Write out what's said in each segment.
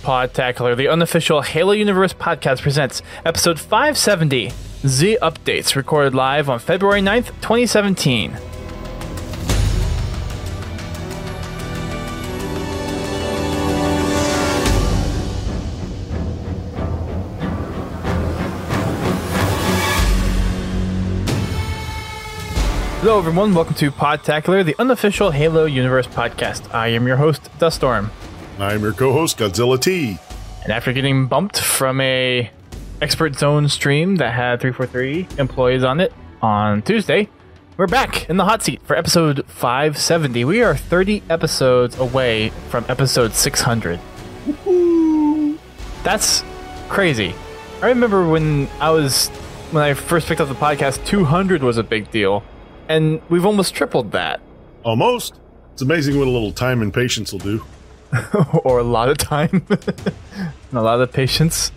Podtacular, the unofficial Halo Universe podcast, presents episode 570, Zee Updates, recorded live on February 9th, 2017. Hello everyone, welcome to Podtacular, the unofficial Halo Universe podcast. I am your host, Duststorm. I'm your co-host, Godzilla T. And after getting bumped from a Expert Zone stream that had 343 employees on it on Tuesday, we're back in the hot seat for episode 570. We are 30 episodes away from episode 600. Woo-hoo. That's crazy. I remember when I first picked up the podcast, 200 was a big deal. And we've almost tripled that. Almost. It's amazing what a little time and patience will do. Or a lot of time. And a lot of patience.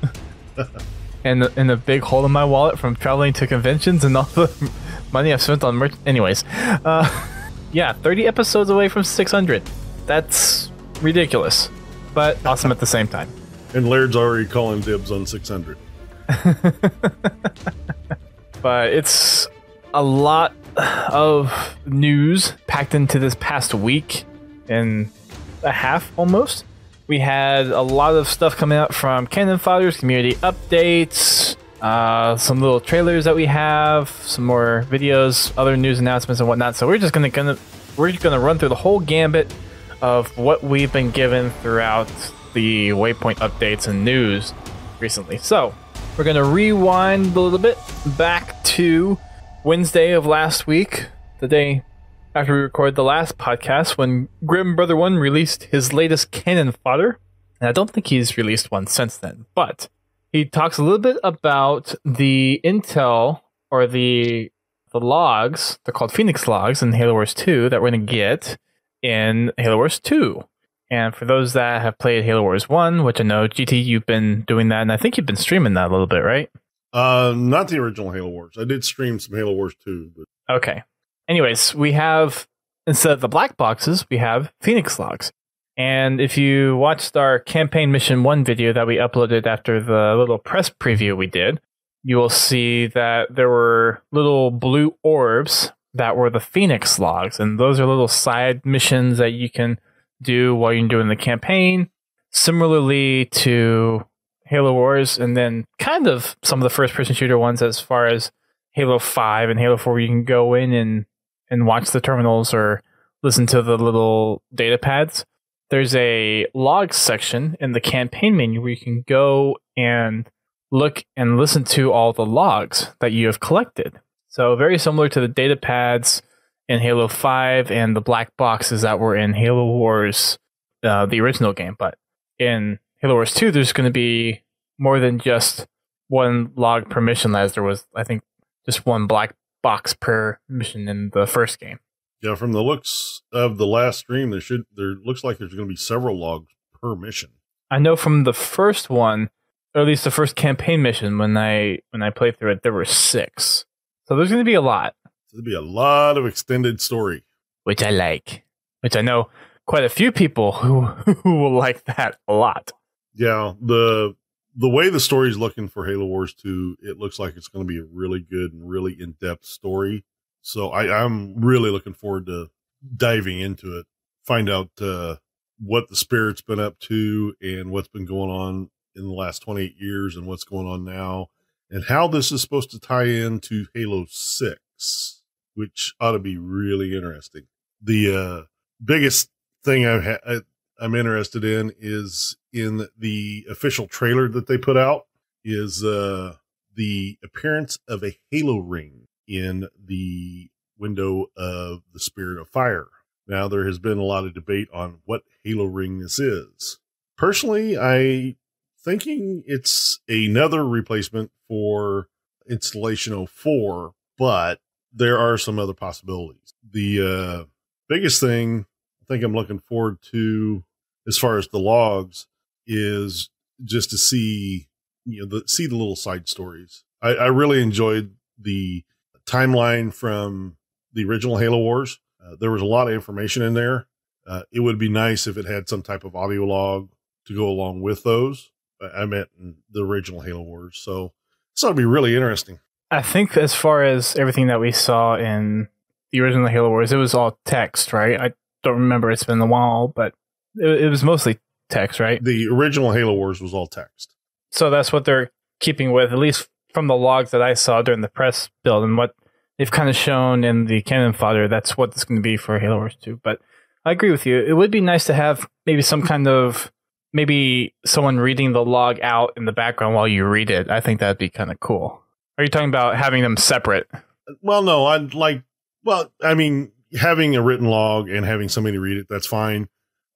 and a big hole in my wallet from traveling to conventions and all the money I've spent on merch. Anyways. Yeah, 30 episodes away from 600. That's ridiculous. But awesome at the same time. And Laird's already calling dibs on 600. But it's a lot of news packed into this past week and a half almost. We had a lot of stuff coming out from Canon Fodders, community updates, some little trailers that we have, some more videos, other news announcements and whatnot. So we're just gonna run through the whole gambit of what we've been given throughout the Waypoint updates and news recently. So we're gonna rewind a little bit back to Wednesday of last week, the day after we recorded the last podcast, when Grim Brother 1 released his latest Canon fodder. And I don't think he's released one since then, but he talks a little bit about the intel or the logs, they're called Phoenix logs in Halo Wars 2 that we're going to get in Halo Wars 2. And for those that have played Halo Wars 1, which I know, GT, you've been doing that, and I think you've been streaming that a little bit, right? Not the original Halo Wars. I did stream some Halo Wars 2. But... Okay. Anyways, we have, instead of the black boxes, we have Phoenix logs. And if you watched our Campaign Mission 1 video that we uploaded after the little press preview we did, you will see that there were little blue orbs that were the Phoenix logs. And those are little side missions that you can do while you're doing the campaign. Similarly to Halo Wars, and then kind of some of the first-person shooter ones as far as Halo 5 and Halo 4, where you can go in and watch the terminals or listen to the little data pads. There's a logs section in the campaign menu where you can go and look and listen to all the logs that you have collected. So very similar to the data pads in Halo 5 and the black boxes that were in Halo Wars, the original game. But in Halo Wars 2, there's going to be more than just one log per mission, as there was, I think, just one black box per mission in the first game. Yeah, from the looks of the last stream, there looks like there's going to be several logs per mission. I know from the first one, or at least the first campaign mission, when I played through it, there were 6. So there's going to be a lot. There'll be a lot of extended story, which I like. Which I know quite a few people who will like that a lot. Yeah, the way the story is looking for Halo Wars 2, it looks like it's going to be a really good and really in-depth story. So I'm really looking forward to diving into it, find out what the Spirit's been up to and what's been going on in the last 28 years and what's going on now, and how this is supposed to tie into Halo 6, which ought to be really interesting. The biggest thing I'm interested in is in the official trailer that they put out is the appearance of a Halo ring in the window of the Spirit of Fire. Now, there has been a lot of debate on what Halo ring this is. Personally, I thinking it's another replacement for Installation 04, but there are some other possibilities. The biggest thing I think I'm looking forward to, as far as the logs, is just to see, see the little side stories. I really enjoyed the timeline from the original Halo Wars. There was a lot of information in there. It would be nice if it had some type of audio log to go along with those. I meant in the original Halo Wars. So this ought to be really interesting. I think as far as everything that we saw in the original Halo Wars, it was all text, right? I don't remember. It's been a while, but it was mostly text, right? The original Halo Wars was all text. So that's what they're keeping with, at least from the logs that I saw during the press build and what they've kind of shown in the Canon fodder. That's what it's going to be for Halo Wars 2. But I agree with you. It would be nice to have maybe some kind of, maybe someone reading the log out in the background while you read it. I think that'd be kind of cool. Are you talking about having them separate? Well, no, I mean, having a written log and having somebody read it, that's fine.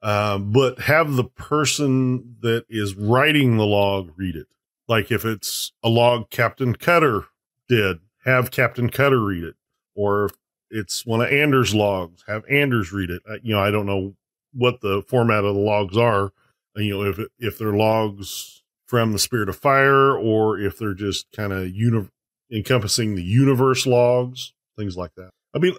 But have the person that is writing the log read it. Like if it's a log Captain Cutter did, have Captain Cutter read it. Or if it's one of Anders' logs, have Anders read it. I don't know what the format of the logs are. If they're logs from the Spirit of Fire, or if they're just kind of encompassing the universe logs, things like that.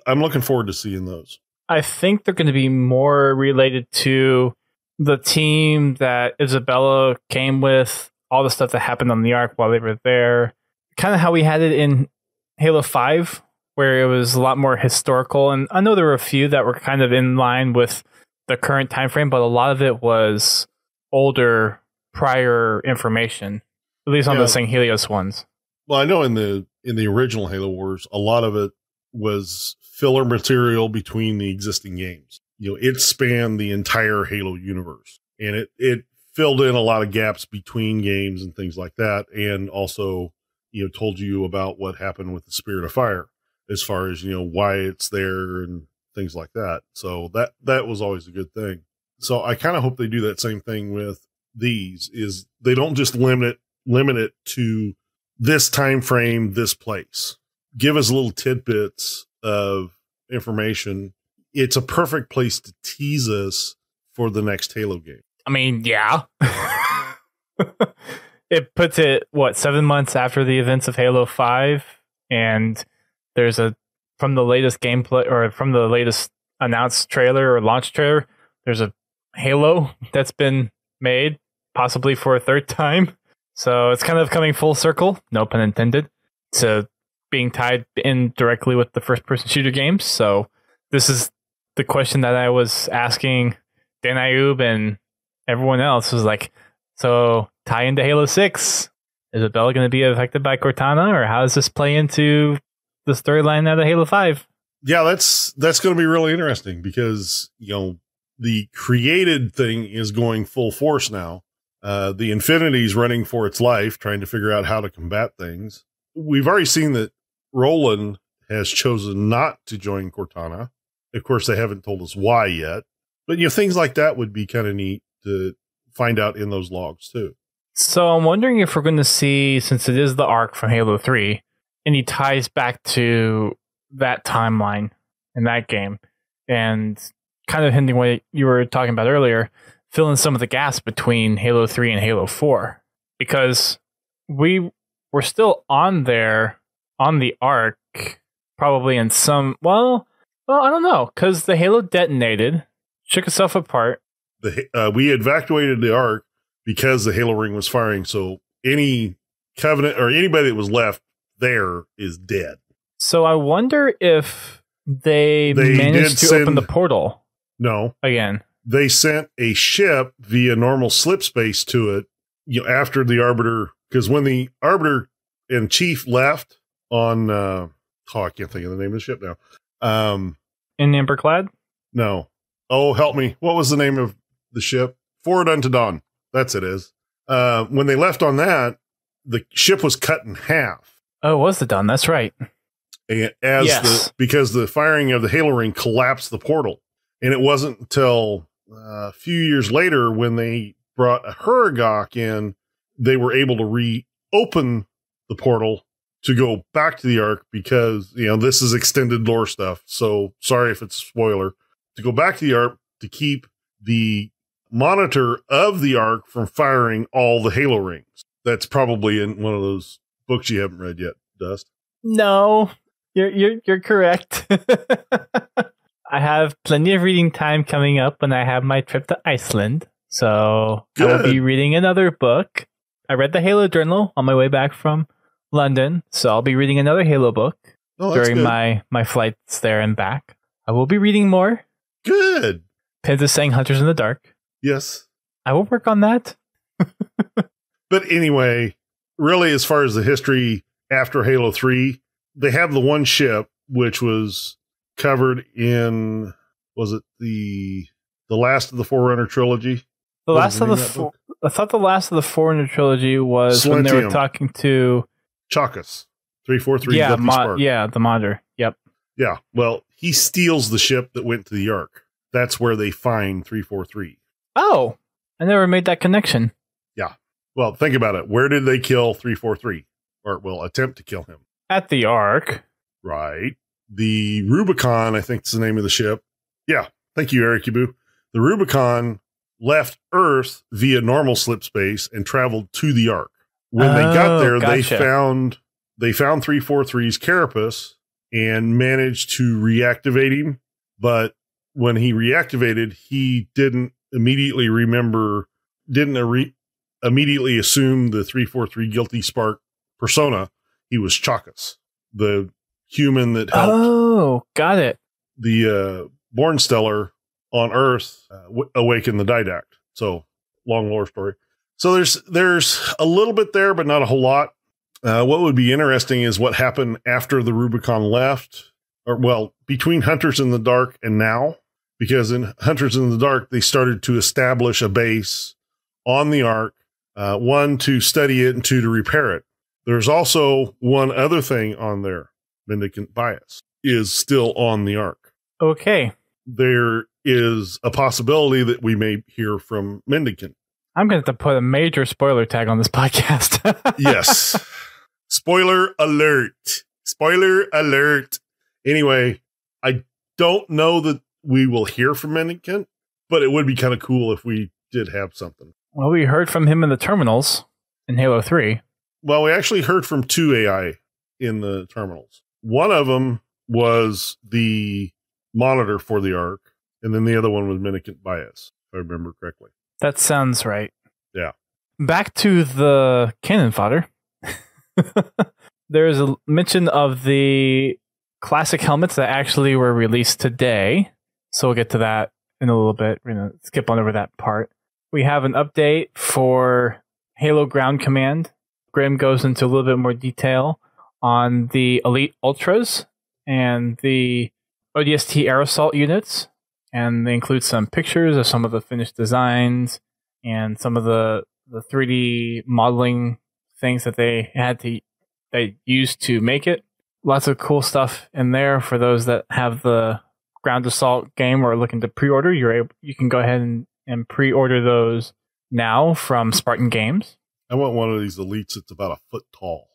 I'm looking forward to seeing those. I think they're going to be more related to the team that Isabella came with, all the stuff that happened on the Ark while they were there. Kind of how we had it in Halo 5, where it was a lot more historical. And I know there were a few that were kind of in line with the current time frame, but a lot of it was older, prior information, at least on the St. Helios ones. Well, I know in the original Halo Wars, a lot of it was filler material between the existing games. It spanned the entire Halo universe, and it filled in a lot of gaps between games and things like that, and also told you about what happened with the Spirit of Fire as far as why it's there and things like that. So that was always a good thing. So I kind of hope they do that same thing with these. Is they don't just limit it to this time frame, this place. Give us little tidbits of information. It's a perfect place to tease us for the next Halo game. I mean, yeah. It puts it, 7 months after the events of Halo 5, and there's from the latest gameplay, or from the latest announced trailer or launch trailer, there's a Halo that's been made, possibly for a third time. So it's kind of coming full circle, no pun intended, to being tied in directly with the first-person shooter games. So this is the question that I was asking Dan Ayub and everyone else, was like, so tie into Halo 6. Is Isabella going to be affected by Cortana, or how does this play into the storyline out of Halo 5? Yeah, that's going to be really interesting, because, the created thing is going full force now. The Infinity's running for its life, trying to figure out how to combat things. We've already seen that Roland has chosen not to join Cortana. Of course, they haven't told us why yet. But, things like that would be kind of neat to find out in those logs, too. So I'm wondering if we're going to see, since it is the Ark from Halo 3, any ties back to that timeline in that game. And kind of hinting what you were talking about earlier, fill in some of the gaps between Halo 3 and Halo 4. Because we were still on the Ark, probably in some, well, I don't know, because the Halo detonated, shook itself apart. We evacuated the Ark because the Halo ring was firing, so any Covenant or anybody that was left there is dead. So I wonder if they managed to open the portal. No. Again. They sent a ship via normal slip space to it, after the Arbiter, because when the Arbiter and Chief left on, I can't think of the name of the ship now. In Amberclad? No. Oh, help me. What was the name of the ship? Forward Unto Dawn. That's it is. When they left on that, the ship was cut in half. Oh, it was the Dawn. That's right. And because the firing of the Halo ring collapsed the portal. And it wasn't until a few years later, when they brought a Huragok in, they were able to reopen the portal to go back to the Ark, because, this is extended lore stuff. So sorry if it's a spoiler. To go back to the Ark to keep the monitor of the Ark from firing all the Halo rings. That's probably in one of those books you haven't read yet, Dust. No, you're correct. I have plenty of reading time coming up when I have my trip to Iceland. So I Good. will be reading another book. I read the Halo Journal on my way back from London, so I'll be reading another Halo book during my flights there and back. I will be reading more. Good. Pids is saying Hunters in the Dark. Yes. I will work on that. But anyway, really, as far as the history after Halo 3, they have the one ship, which was covered in, was it the last of the Forerunner trilogy? The last of the I thought the last of the Forerunner trilogy was when they were talking to Chakkas 343. Yeah, the modder. Yep. Yeah. Well, he steals the ship that went to the Ark. That's where they find 343. Oh, I never made that connection. Yeah. Well, think about it. Where did they kill 343? Or, well, attempt to kill him. At the Ark. Right. The Rubicon, I think is the name of the ship. Yeah. Thank you, Eric Yabu. The Rubicon left Earth via normal slip space and traveled to the Ark. When they got there, they found 343's carapace and managed to reactivate him. But when he reactivated, he didn't immediately immediately assume the 343 guilty spark persona. He was Chakkas, the human that helped. Oh, got it. The Born Stellar on Earth awaken the Didact. So, long lore story. So there's a little bit there, but not a whole lot. What would be interesting is what happened after the Rubicon left, or well, between Hunters in the Dark and now, because in Hunters in the Dark, they started to establish a base on the Ark, one, to study it, and two, to repair it. There's also one other thing on there. Mendicant Bias is still on the Ark. Okay. There is a possibility that we may hear from Mendicant. I'm going to have to put a major spoiler tag on this podcast. Yes. Spoiler alert. Spoiler alert. Anyway, I don't know that we will hear from Mendicant, but it would be kind of cool if we did have something. Well, we heard from him in the terminals in Halo 3. Well, we actually heard from 2 AI in the terminals. One of them was the monitor for the Ark, and then the other one was Mendicant Bias, if I remember correctly. That sounds right. Yeah. Back to the cannon fodder. There's a mention of the classic helmets that actually were released today. So we'll get to that in a little bit. We're going to skip on over that part. We have an update for Halo Ground Command. Grim goes into a little bit more detail on the Elite Ultras and the ODST Air Assault units. And they include some pictures of some of the finished designs and some of the 3D modeling things that they used to make it. Lots of cool stuff in there for those that have the Ground Assault game or are looking to pre-order. You can go ahead and pre-order those now from Spartan Games. I want one of these Elites that's about a foot tall.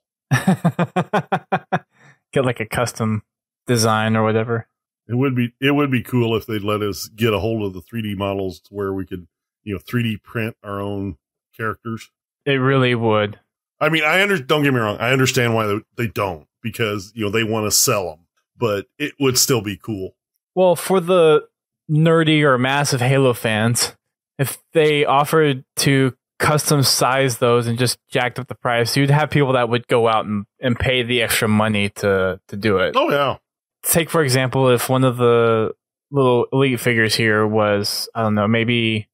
Get like a custom design or whatever. It would be cool if they'd let us get a hold of the 3D models to where we could, 3D print our own characters. It really would. I mean, don't get me wrong. I understand why they don't, because, they want to sell them, but it would still be cool. Well, for the nerdy or massive Halo fans, if they offered to custom size those and just jacked up the price, you'd have people that would go out and pay the extra money to do it. Oh, yeah. Take, for example, if one of the little Elite figures here was, I don't know, maybe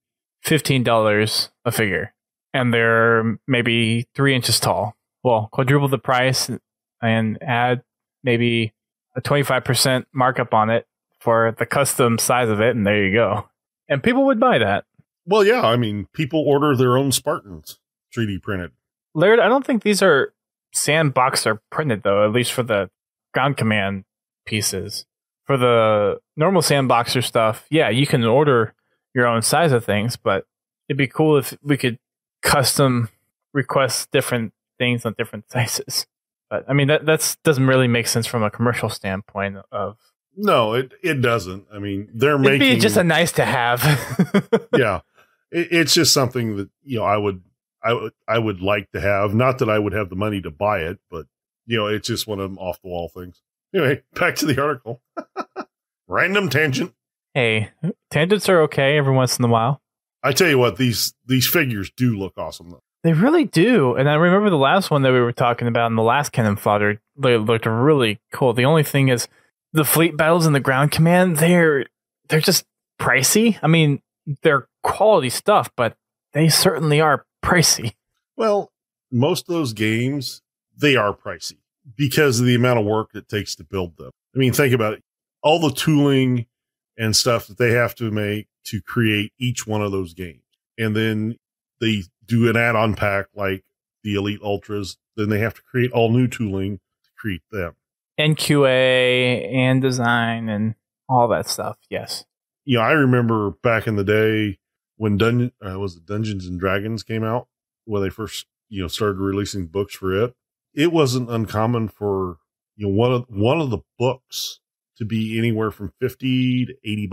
$15 a figure, and they're maybe 3 inches tall. Well, quadruple the price and add maybe a 25% markup on it for the custom size of it, and there you go. And people would buy that. Well, yeah, I mean, people order their own Spartans 3D printed. Laird, I don't think these are sandboxed or printed, though, at least for the Ground Command pieces. For the normal sandboxer stuff, yeah, you can order your own size of things, but it'd be cool if we could custom request different things on different sizes. But I mean, that doesn't really make sense from a commercial standpoint of. No, it doesn't. I mean, it'd be just a nice to have. Yeah, it's just something that I would like to have. Not that I would have the money to buy it, but it's just one of them off the wall things. Anyway, back to the article. Random tangent. Hey, tangents are okay every once in a while. I tell you what, these figures do look awesome, though. They really do. And I remember the last one that we were talking about in the last Cannon fodder, they looked really cool. The only thing is the fleet battles and the ground command, they're just pricey. I mean, they're quality stuff, but they certainly are pricey. Well, most of those games, they are pricey because of the amount of work it takes to build them. I mean, think about it. All the tooling and stuff that they have to make to create each one of those games. And then they do an add-on pack like the Elite Ultras. Then they have to create all new tooling to create them. And QA and design and all that stuff. Yes. You know, I remember back in the day when Dungeons and Dragons came out, when they first, started releasing books for it. It wasn't uncommon for, one of the books to be anywhere from $50 to $80.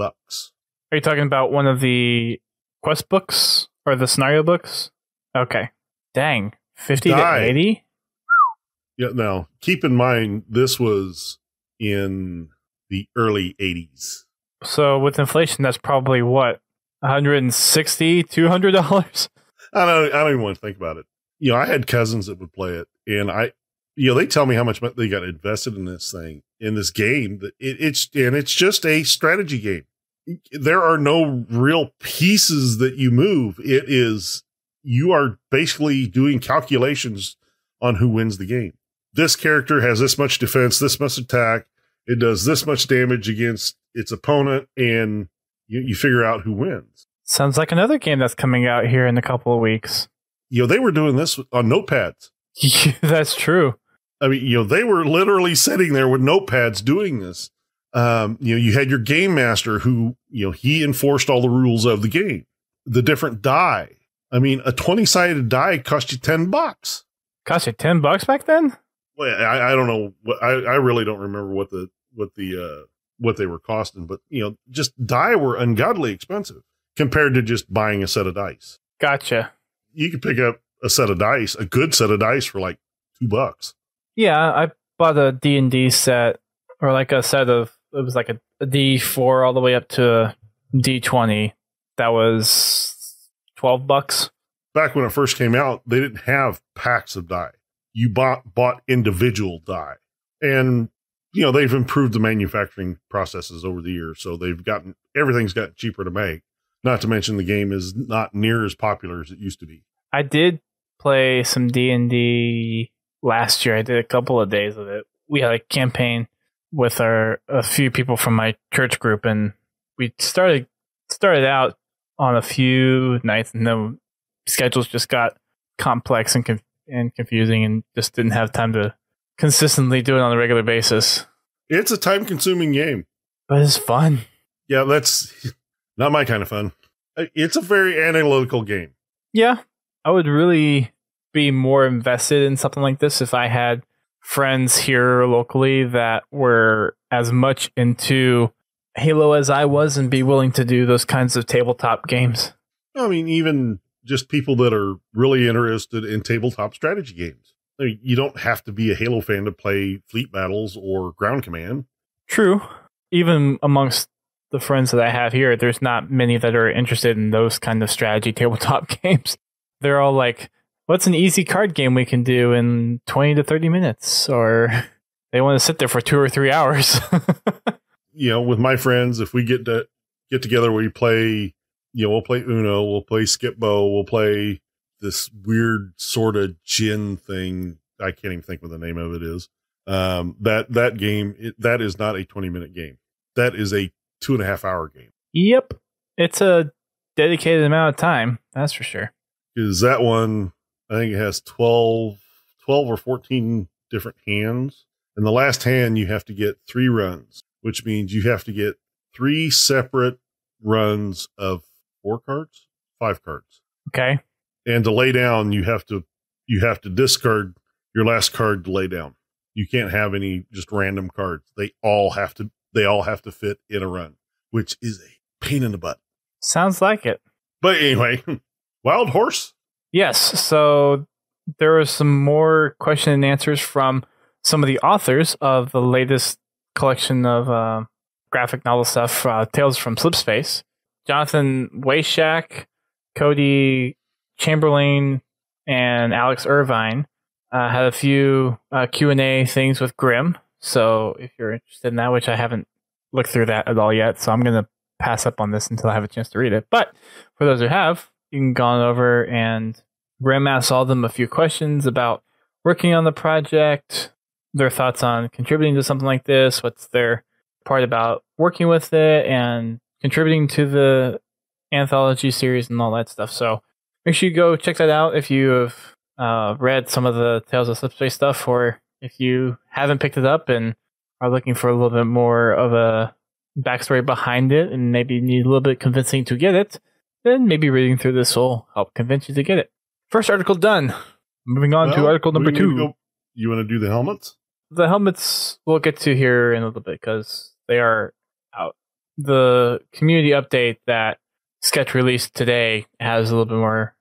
Are you talking about one of the quest books or the scenario books? Okay. Dang. 50 to 80? Yeah, now, keep in mind, this was in the early 80s. So with inflation, that's probably what? $160, $200? I don't even want to think about it. I had cousins that would play it, and they tell me how much they got invested in this thing, in this game. It's just a strategy game. There are no real pieces that you move. You are basically doing calculations on who wins the game. This character has this much defense, this much attack. It does this much damage against its opponent, and you figure out who wins. Sounds like another game that's coming out here in a couple of weeks. They were doing this on notepads. Yeah, that's true. I mean, they were literally sitting there with notepads doing this. You had your game master who, he enforced all the rules of the game. The different die. I mean, a 20-sided die cost you $10. Cost you $10 back then? Well, I don't know. I really don't remember what they were costing, but just die were ungodly expensive compared to just buying a set of dice. Gotcha. You could pick up a set of dice, a good set of dice, for like $2. Yeah, I bought a D&D set, or like a set of, it was like a D4 all the way up to a D20. That was $12. Back when it first came out, they didn't have packs of die. You bought individual die. And, they've improved the manufacturing processes over the years. So everything's gotten cheaper to make. Not to mention the game is not near as popular as it used to be. I did play some D&D last year. I did a couple of days of it. We had a campaign with a few people from my church group, and we started out on a few nights, and then schedules just got complex and confusing, and just didn't have time to consistently do it on a regular basis. It's a time-consuming game, but it's fun. Yeah, that's not my kind of fun. It's a very analytical game. Yeah, I would really be more invested in something like this if I had friends here locally that were as much into Halo as I was and be willing to do those kinds of tabletop games. I mean, even just people that are really interested in tabletop strategy games. I mean, you don't have to be a Halo fan to play Fleet Battles or Ground Command. True. Even amongst the friends that I have here, there's not many that are interested in those kind of strategy tabletop games. They're all like, what's an easy card game we can do in 20 to 30 minutes? Or they want to sit there for 2 or 3 hours. With my friends, if we get together, we play, we'll play Uno, we'll play Skip-Bo, we'll play this weird sort of gin thing. I can't even think what the name of it is. That game, that is not a 20-minute game. That is a 2.5-hour game. Yep. It's a dedicated amount of time. That's for sure. Is that one, I think it has 12 or 14 different hands. And the last hand, you have to get 3 runs, which means you have to get 3 separate runs of 4 cards, 5 cards. Okay. And to lay down, you have to discard your last card to lay down. You can't have any just random cards. They all have to fit in a run, which is a pain in the butt. Sounds like it. But anyway, Wild Horse? Yes. So there was some more question and answers from some of the authors of the latest collection of graphic novel stuff, Tales from Slipspace. Jonathan Wayshak, Cody Chamberlain and Alex Irvine had a few Q&A things with Grim. So if you're interested in that, which I haven't looked through that at all yet, so I'm going to pass up on this until I have a chance to read it. But for those who have, you can go on over and Grim asks all of them a few questions about working on the project, their thoughts on contributing to something like this, what's their part about working with it and contributing to the anthology series and all that stuff. So make sure you go check that out if you have read some of the Tales of Slipspace stuff, or if you haven't picked it up and are looking for a little bit more of a backstory behind it and maybe need a little bit convincing to get it, then maybe reading through this will help convince you to get it. First article done. Moving on to article number 2. You want to do the helmets? The helmets we'll get to here in a little bit because they are out. The community update that Sketch released today has a little bit more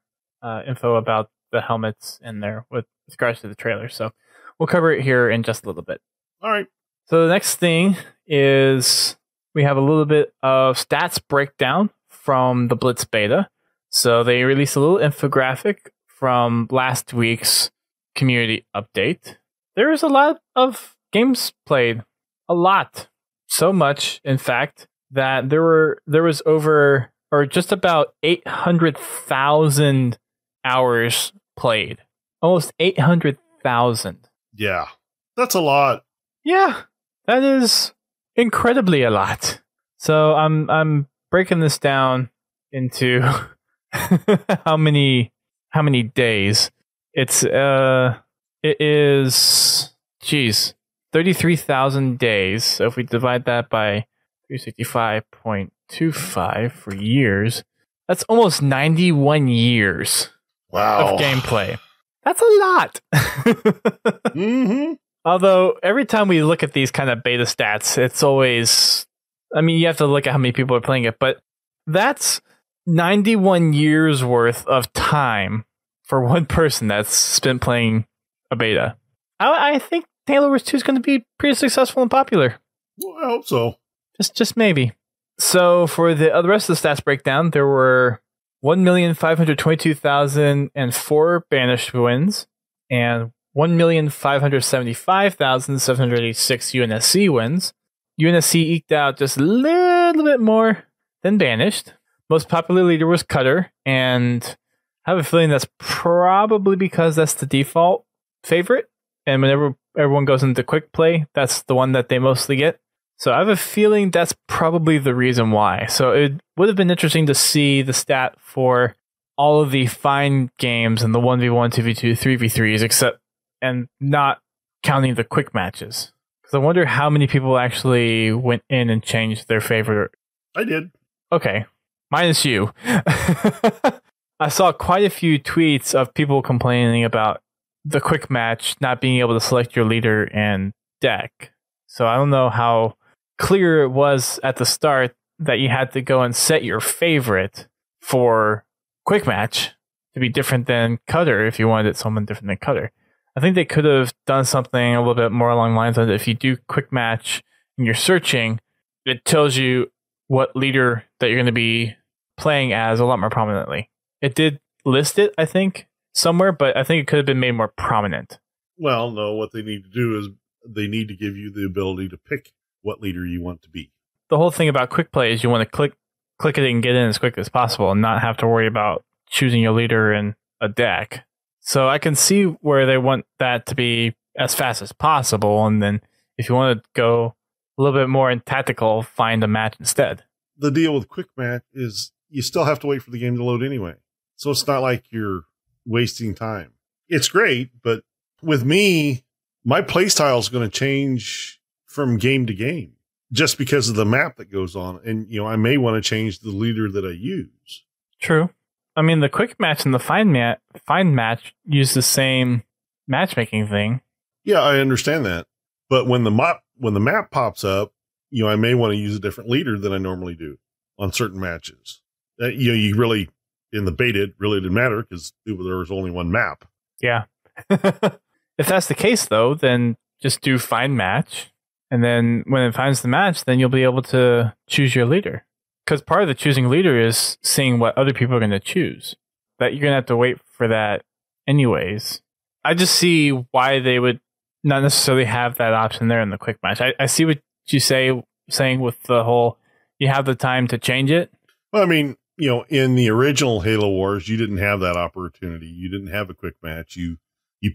info about the helmets in there with regards to the trailer. So we'll cover it here in just a little bit. All right. So the next thing is we have a little bit of stats breakdown from the Blitz Beta. So they released a little infographic from last week's community update. There is a lot of games played. A lot. So much, in fact, that there was over, or just about 800,000 hours played. Almost 800,000. Yeah. That's a lot. Yeah. That is incredibly a lot. So I'm breaking this down into how many days. It is 33,000 days. So if we divide that by 365.25 for years, that's almost 91 years of gameplay. That's a lot. Mm-hmm. Although every time we look at these kind of beta stats, it's always, I mean, you have to look at how many people are playing it, but that's 91 years worth of time for one person that's been playing a beta. I think Halo Wars 2 is going to be pretty successful and popular. Well, I hope so. Just maybe. So for the rest of the stats breakdown, there were 1,522,004 banished wins and 1,575,786 UNSC wins. UNSC eked out just a little bit more than banished. Most popular leader was Cutter, and I have a feeling that's probably because that's the default favorite. And whenever everyone goes into quick play, that's the one that they mostly get. So I have a feeling that's probably the reason why. So it would have been interesting to see the stat for all of the fine games and the 1v1, 2v2, 3v3s, except and not counting the quick matches. Because I wonder how many people actually went in and changed their favorite. I did. Okay. Minus you. I saw quite a few tweets of people complaining about the quick match not being able to select your leader and deck. So I don't know how clear it was at the start that you had to go and set your favorite for quick match to be different than Cutter if you wanted someone different than Cutter. I think they could have done something a little bit more along the lines of if you do quick match and you're searching, it tells you what leader that you're going to be playing as a lot more prominently. It did list it, I think, somewhere, but I think it could have been made more prominent. Well, no, what they need to do is they need to give you the ability to pick what leader you want to be. The whole thing about quick play is you want to click it and get in as quick as possible and not have to worry about choosing your leader in a deck. So I can see where they want that to be as fast as possible, and then if you want to go a little bit more in tactical, find a match instead. The deal with quick match is you still have to wait for the game to load anyway. So it's not like you're wasting time. It's great, but with me, my playstyle is going to change from game to game just because of the map that goes on. And, you know, I may want to change the leader that I use. True. I mean, the quick match and the find match use the same matchmaking thing. Yeah, I understand that. But when the map pops up, you know, I may want to use a different leader than I normally do on certain matches. You know, you really, in the beta, it really didn't matter because there was only one map. Yeah. If that's the case, though, then just do find match. And then when it finds the match, then you'll be able to choose your leader. because part of the choosing leader is seeing what other people are going to choose. That you're going to have to wait for that anyways. I just see why they would not necessarily have that option there in the quick match. I see what you saying with the whole, you have the time to change it. Well, I mean, in the original Halo Wars, you didn't have that opportunity. You didn't have a quick match. You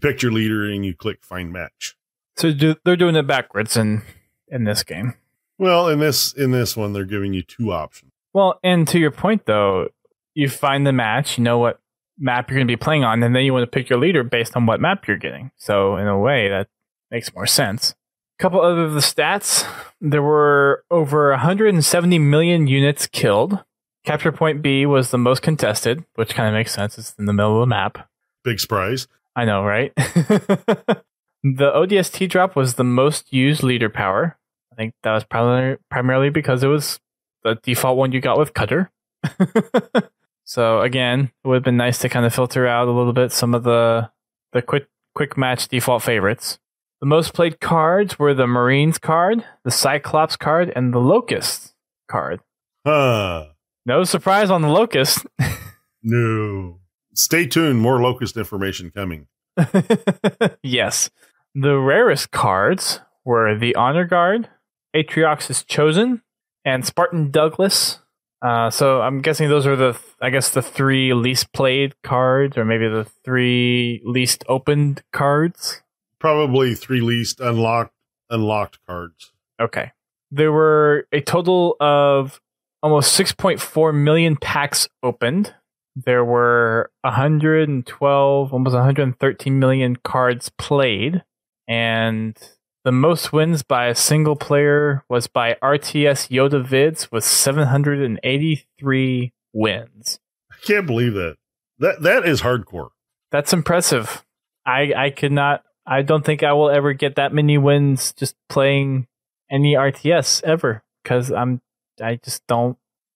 picked your leader and you click find match. So they're doing it backwards in this game. Well, in this one, they're giving you two options. Well, and to your point, though, you find the match, you know what map you're going to be playing on, and then you want to pick your leader based on what map you're getting. So in a way, that makes more sense. A couple other of the stats. There were over 170 million units killed. Capture Point B was the most contested, which kind of makes sense. It's in the middle of the map. Big surprise. I know, right? The ODST drop was the most used leader power. I think that was primarily because it was the default one you got with Cutter. So again, it would have been nice to kind of filter out a little bit some of the quick match default favorites. The most played cards were the Marines card, the Cyclops card, and the Locust card. No surprise on the Locust. No. Stay tuned. More Locust information coming. Yes. The rarest cards were the Honor Guard, Atriox's Chosen, and Spartan Douglas. So I'm guessing those are the three least played cards, or maybe the three least opened cards. Probably three least unlocked cards. Okay. There were a total of almost 6.4 million packs opened. There were 112, almost 113 million cards played. And the most wins by a single player was by RTS Yoda Vids with 783 wins. I can't believe that. That is hardcore. That's impressive. I don't think I will ever get that many wins just playing any RTS ever, because I'm not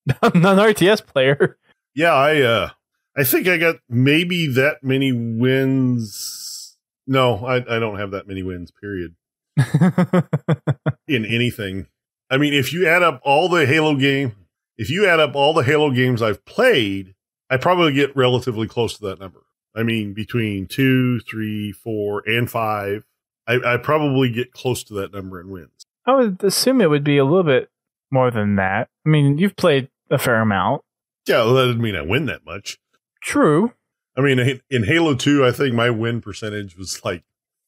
an RTS player. Yeah, I think I got maybe that many wins. No, I don't have that many wins, period. In anything. I mean, if you add up all the Halo games I've played, I probably get relatively close to that number. I mean, between 2, 3, 4, and 5, I probably get close to that number in wins. I would assume it would be a little bit more than that. I mean, you've played a fair amount. Yeah, well, that doesn't mean I win that much. True. I mean, in Halo 2, I think my win percentage was like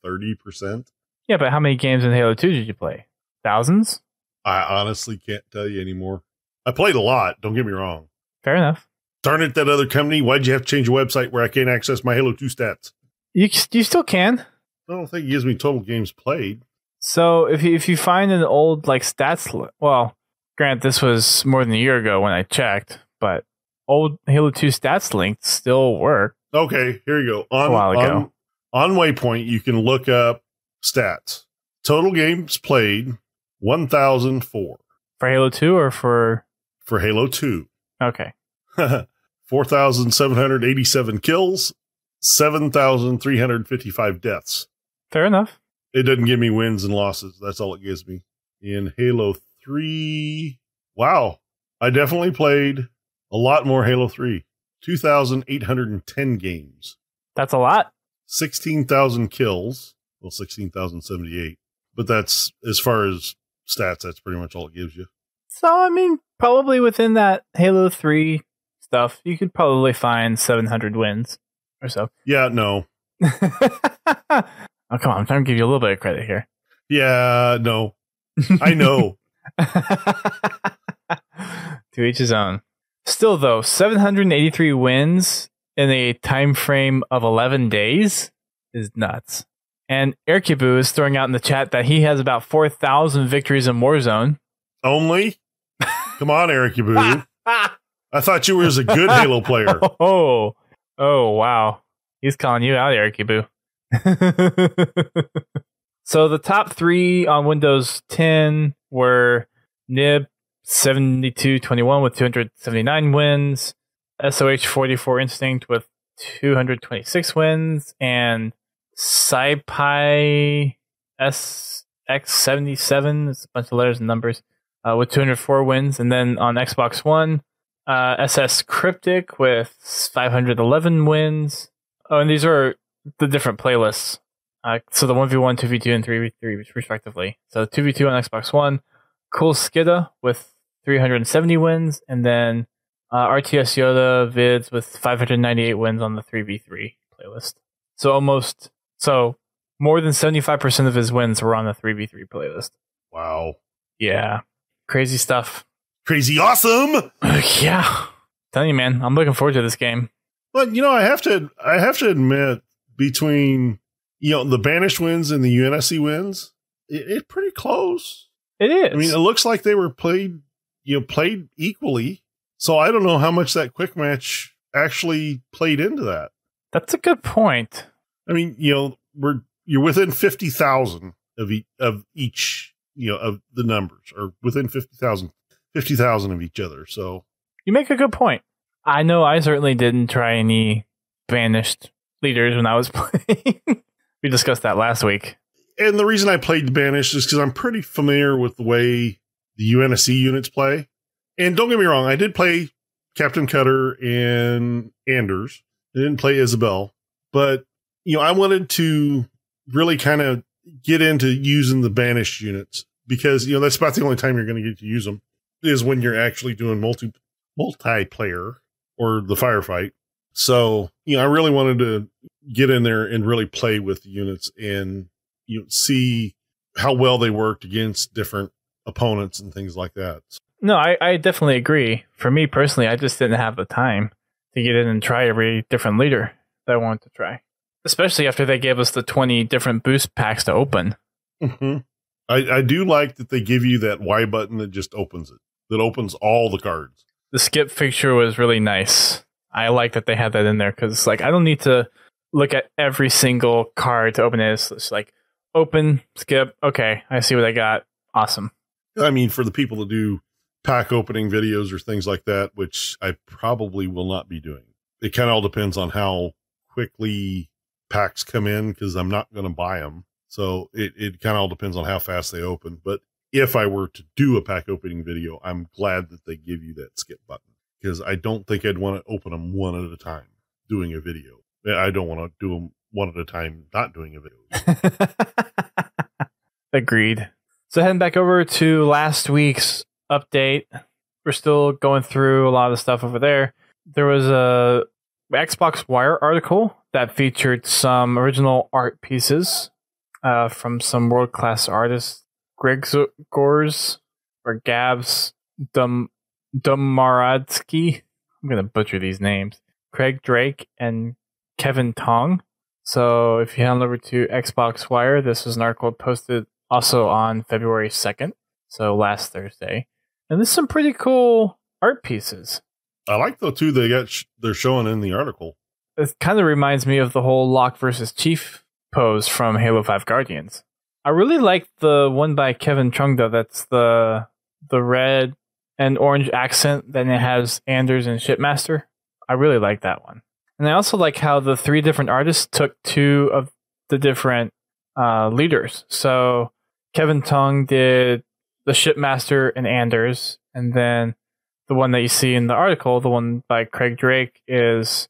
30%. Yeah, but how many games in Halo 2 did you play? Thousands? I honestly can't tell you anymore. I played a lot, don't get me wrong. Fair enough. Darn it, that other company, why'd you have to change a website where I can't access my Halo 2 stats? You still can. I don't think it gives me total games played. So if you find an old stats, well, granted, this was more than a year ago when I checked, but old Halo 2 stats links still work. Okay, here you go. A while ago. On Waypoint, you can look up stats. Total games played, 1,004. For Halo 2 or for Halo 2. Okay. 4,787 kills, 7,355 deaths. Fair enough. It doesn't give me wins and losses. That's all it gives me. In Halo 3, wow, I definitely played a lot more Halo 3. 2,810 games. That's a lot. 16,000 kills. Well, 16,078. But that's, as far as stats, that's pretty much all it gives you. So, I mean, probably within that Halo 3 stuff, you could probably find 700 wins or so. Yeah, no. Oh, come on. I'm trying to give you a little bit of credit here. Yeah, no. I know. To each his own. Still, though, 783 wins in a time frame of 11 days is nuts. And Erkibu is throwing out in the chat that he has about 4,000 victories in Warzone. Only? Come on, Erkibu. I thought you were a good Halo player. Oh, wow. He's calling you out, Erkibu. So the top three on Windows 10 were Nib 7221 with 279 wins, SOH 44 Instinct with 226 wins, and SciPi SX77, it's a bunch of letters and numbers, with 204 wins. And then on Xbox One, SS Cryptic with 511 wins. Oh, and these are the different playlists. So the 1v1, 2v2, and 3v3 respectively. So 2v2 on Xbox One, Cool Skidda with 370 wins, and then RTS Yoda vids with 598 wins on the 3v3 playlist. So more than 75% of his wins were on the 3v3 playlist. Wow. Yeah. Crazy stuff. Crazy awesome. Yeah. Telling you, man, I'm looking forward to this game. But I have to admit, between the Banished wins and the UNSC wins, it's pretty close. It is. I mean, it looks like they were played equally. So I don't know how much that quick match actually played into that. That's a good point. I mean, you're within 50,000 of each, of the numbers, or within 50,000 of each other. So you make a good point. I know I certainly didn't try any Banished leaders when I was playing. We discussed that last week. And the reason I played Banished is because I'm pretty familiar with the way the UNSC units play. And don't get me wrong, I did play Captain Cutter and Anders. I didn't play Isabel. But, I wanted to really kind of get into using the Banished units. Because, that's about the only time you're going to get to use them, is when you're actually doing multiplayer or the firefight. So, I really wanted to get in there and really play with the units and see how well they worked against different opponents and things like that. No, I definitely agree. For me personally, I just didn't have the time to get in and try every different leader that I wanted to try. Especially after they gave us the 20 different boost packs to open. Mm-hmm. I do like that they give you that Y button that just opens it. That opens all the cards. The skip feature was really nice. I like that they had that in there because I don't need to look at every single card to open it. It's just open, skip, okay, I see what I got. Awesome. I mean, for the people that do pack opening videos or things like that, which I probably will not be doing. It kind of all depends on how quickly packs come in, because I'm not going to buy them. So it kind of all depends on how fast they open. But if I were to do a pack opening video, I'm glad that they give you that skip button, because I don't think I'd want to open them one at a time doing a video. I don't want to do them one at a time not doing a video. Agreed. So heading back over to last week's update, we're still going through a lot of stuff over there. There was a Xbox Wire article that featured some original art pieces from some world-class artists. Greg Gors or Gabs Domaradsky. I'm going to butcher these names. Craig Drake and Kevin Tong. So if you head on over to Xbox Wire, this was an article posted also on February 2nd, so last Thursday. And there's some pretty cool art pieces. I like the two they're showing in the article. It kind of reminds me of the whole Locke versus Chief pose from Halo 5 Guardians. I really like the one by Kevin Chung, though. That's the red and orange accent. Then it has Anders and Shipmaster. I really like that one. And I also like how the three different artists took two of the different leaders. So Kevin Tong did the Shipmaster and Anders, and then the one that you see in the article, the one by Craig Drake, is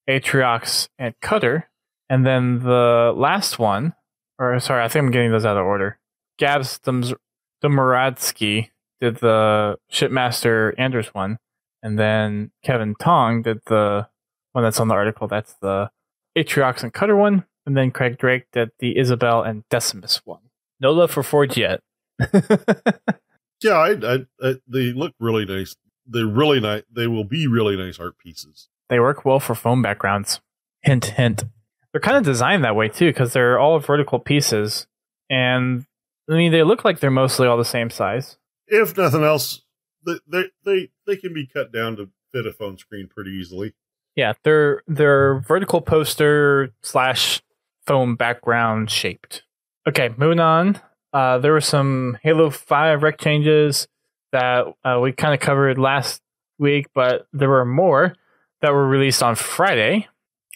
Atriox and Cutter. And then the last one, I think I'm getting those out of order. Gabs Domaradsky did the Shipmaster Anders one, and then Kevin Tong did the one that's on the article. That's the Atriox and Cutter one, and then Craig Drake did the Isabel and Decimus one. No love for Forge yet. Yeah, they look really nice. They're really nice. They will be really nice art pieces. They work well for foam backgrounds. Hint, hint. They're kind of designed that way too, because they're all vertical pieces, and I mean they look like they're mostly all the same size. If nothing else, they can be cut down to fit a phone screen pretty easily. Yeah, they're vertical poster / foam background shaped. Okay, moving on. There were some Halo 5 rec changes that we kind of covered last week, but there were more that were released on Friday.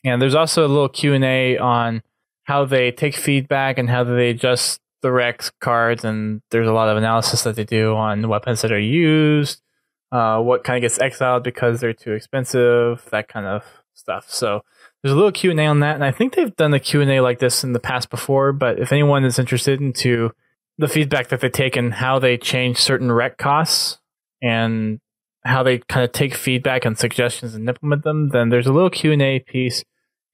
And there's also a little Q&A on how they take feedback and how they adjust the REQ cards, and there's a lot of analysis that they do on weapons that are used, what kind of gets exiled because they're too expensive, that kind of stuff. So there's a little Q&A on that, and I think they've done a Q&A like this in the past before, but if anyone is interested into the feedback that they take and how they change certain REQ costs and how they kind of take feedback and suggestions and implement them, then there's a little Q&A piece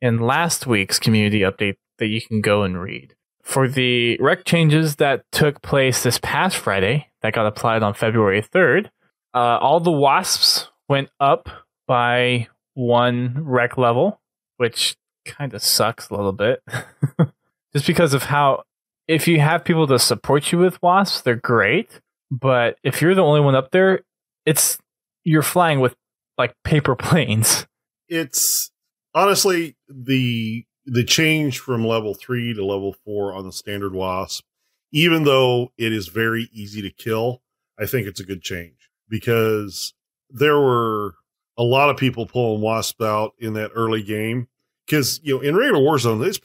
in last week's community update that you can go and read. For the REQ changes that took place this past Friday, that got applied on February 3rd, all the WASPs went up by 1 REQ level, which kind of sucks a little bit. Just because of how, if you have people to support you with WASPs, they're great. But if you're the only one up there, you're flying with like paper planes. It's honestly the change from level 3 to level 4 on the standard WASP, even though it is very easy to kill, I think it's a good change because there were a lot of people pulling WASP out in that early game. Because in regular Warzone, it's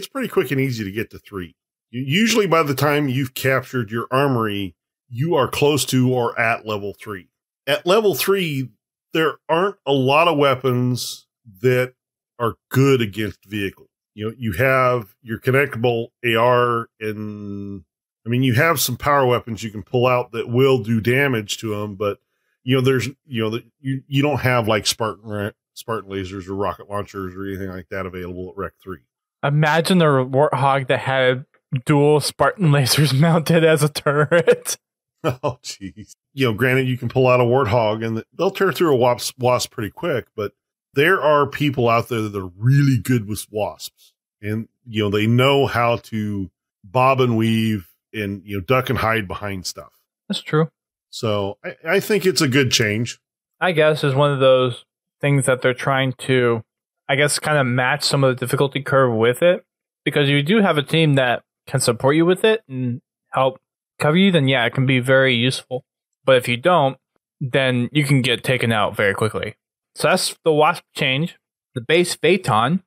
pretty quick and easy to get to 3. Usually by the time you've captured your armory, you are close to or at level 3. At level 3, there aren't a lot of weapons that are good against vehicles. You have your connectable AR, and I mean, you have some power weapons you can pull out that will do damage to them, but there's you don't have like Spartan lasers or rocket launchers or anything like that available at REQ 3. Imagine a Warthog that had dual Spartan lasers mounted as a turret. Oh, jeez. Granted, you can pull out a Warthog and they'll tear through a wasp pretty quick, but there are people out there that are really good with wasps. And, they know how to bob and weave and, duck and hide behind stuff. That's true. So I think it's a good change. I guess is one of those things that they're trying to, I guess, kind of match some of the difficulty curve with it. Because you do have a team that can support you with it and help cover you, then yeah, it can be very useful. But if you don't, then you can get taken out very quickly. So that's the WASP change. The base Phaeton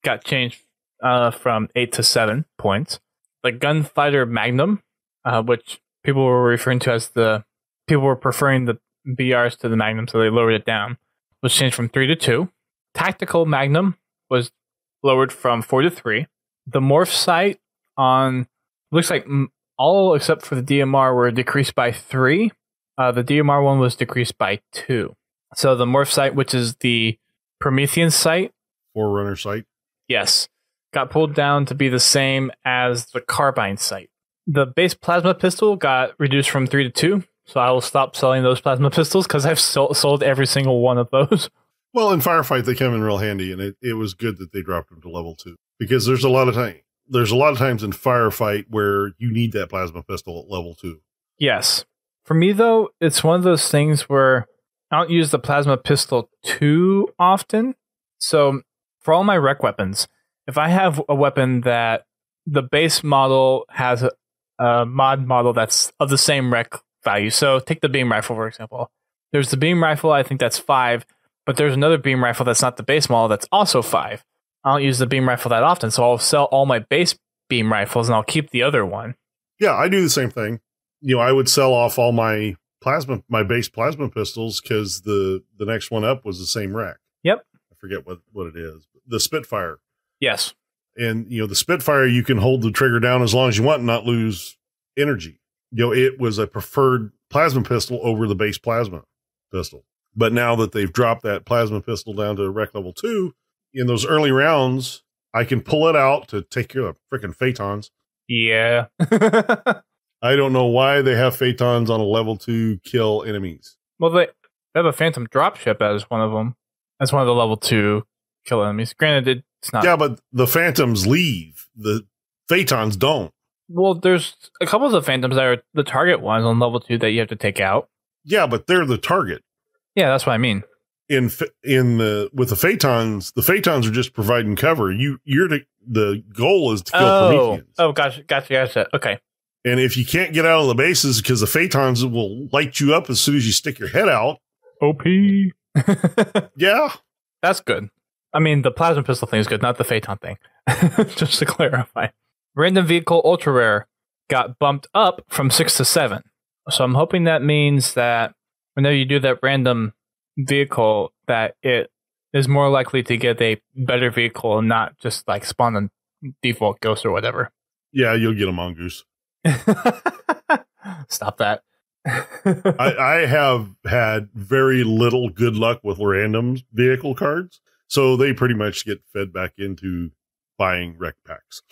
got changed from 8 to 7 points. The Gunfighter Magnum, which people were referring to as people were preferring the BRs to the Magnum, so they lowered it down, was changed from 3 to 2. Tactical Magnum was lowered from 4 to 3. The morph sight on, looks like all except for the DMR were decreased by 3. The DMR one was decreased by 2. So the morph sight, which is the Promethean sight, Forerunner sight, yes, got pulled down to be the same as the carbine sight. The base plasma pistol got reduced from 3 to 2. So I will stop selling those plasma pistols because I've sold every single one of those. Well, in Firefight, they come in real handy, and it was good that they dropped them to level 2 because there's a lot of times in Firefight where you need that plasma pistol at level 2. Yes. For me, though, it's one of those things where I don't use the plasma pistol too often. So for all my REQ weapons, if I have a weapon that the base model has a mod model that's of the same REQ value. So take the beam rifle, for example. There's the beam rifle, I think that's 5, but there's another beam rifle that's not the base model that's also 5. I don't use the beam rifle that often, so I'll sell all my base beam rifles and I'll keep the other one. Yeah, I do the same thing. I would sell off all my base plasma pistols because the next one up was the same REQ. Yep. I forget what it is. The Spitfire. Yes. And, the Spitfire, you can hold the trigger down as long as you want and not lose energy. It was a preferred plasma pistol over the base plasma pistol. But now that they've dropped that plasma pistol down to REQ level 2, in those early rounds, I can pull it out to take care of freaking Phaetons. Yeah. I don't know why they have Phaetons on a level 2 kill enemies. Well, they have a Phantom dropship as one of them. As one of the level 2 kill enemies. Granted, it's not. Yeah, but the Phantoms leave. The Phaetons don't. Well, there's a couple of the Phantoms that are the target ones on level 2 that you have to take out. Yeah, but they're the target. Yeah, that's what I mean. With the Phaetons are just providing cover. The goal is to kill Prometheans. Oh, gotcha. Okay. And if you can't get out of the bases because the Phaetons will light you up as soon as you stick your head out. OP. Yeah. That's good. I mean, the plasma pistol thing is good, not the Phaeton thing. Just to clarify. Random vehicle ultra rare. got bumped up from 6 to 7. So I'm hoping that means that whenever you do that random vehicle, that it is more likely to get a better vehicle and not just like spawn a default ghost or whatever. Yeah, you'll get a mongoose. Stop that. I have had very little good luck with random vehicle cards, so they pretty much get fed back into buying rec packs.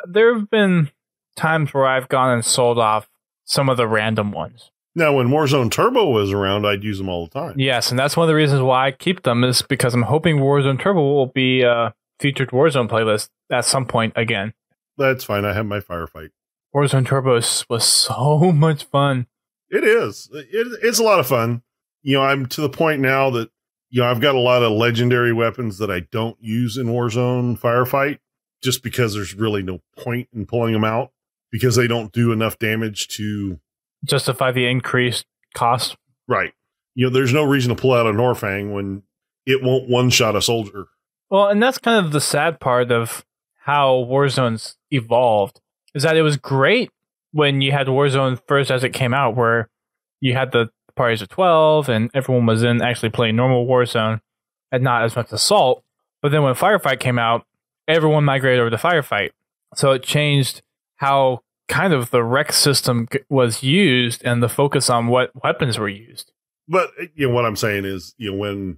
There have been times where I've gone and sold off some of the random ones. Now, when Warzone Turbo was around, I'd use them all the time. Yes, and that's one of the reasons why I keep them, is because I'm hoping Warzone Turbo will be a featured Warzone playlist at some point again. That's fine. I have my firefight. Warzone Turbo was so much fun. It is. It's a lot of fun. You know, I'm to the point now that, you know, I've got a lot of legendary weapons that I don't use in Warzone Firefight just because there's really no point in pulling them out because they don't do enough damage to justify the increased cost. Right. You know, there's no reason to pull out a Norfang when it won't one-shot a soldier. Well, and that's kind of the sad part of how Warzone's evolved, is that it was great when you had Warzone first as it came out, where you had the parties of 12 and everyone was in actually playing normal Warzone and not as much assault. But then when Firefight came out, everyone migrated over to Firefight. So it changed how kind of the rec system was used and the focus on what weapons were used. But, you know, what I'm saying is, you know, when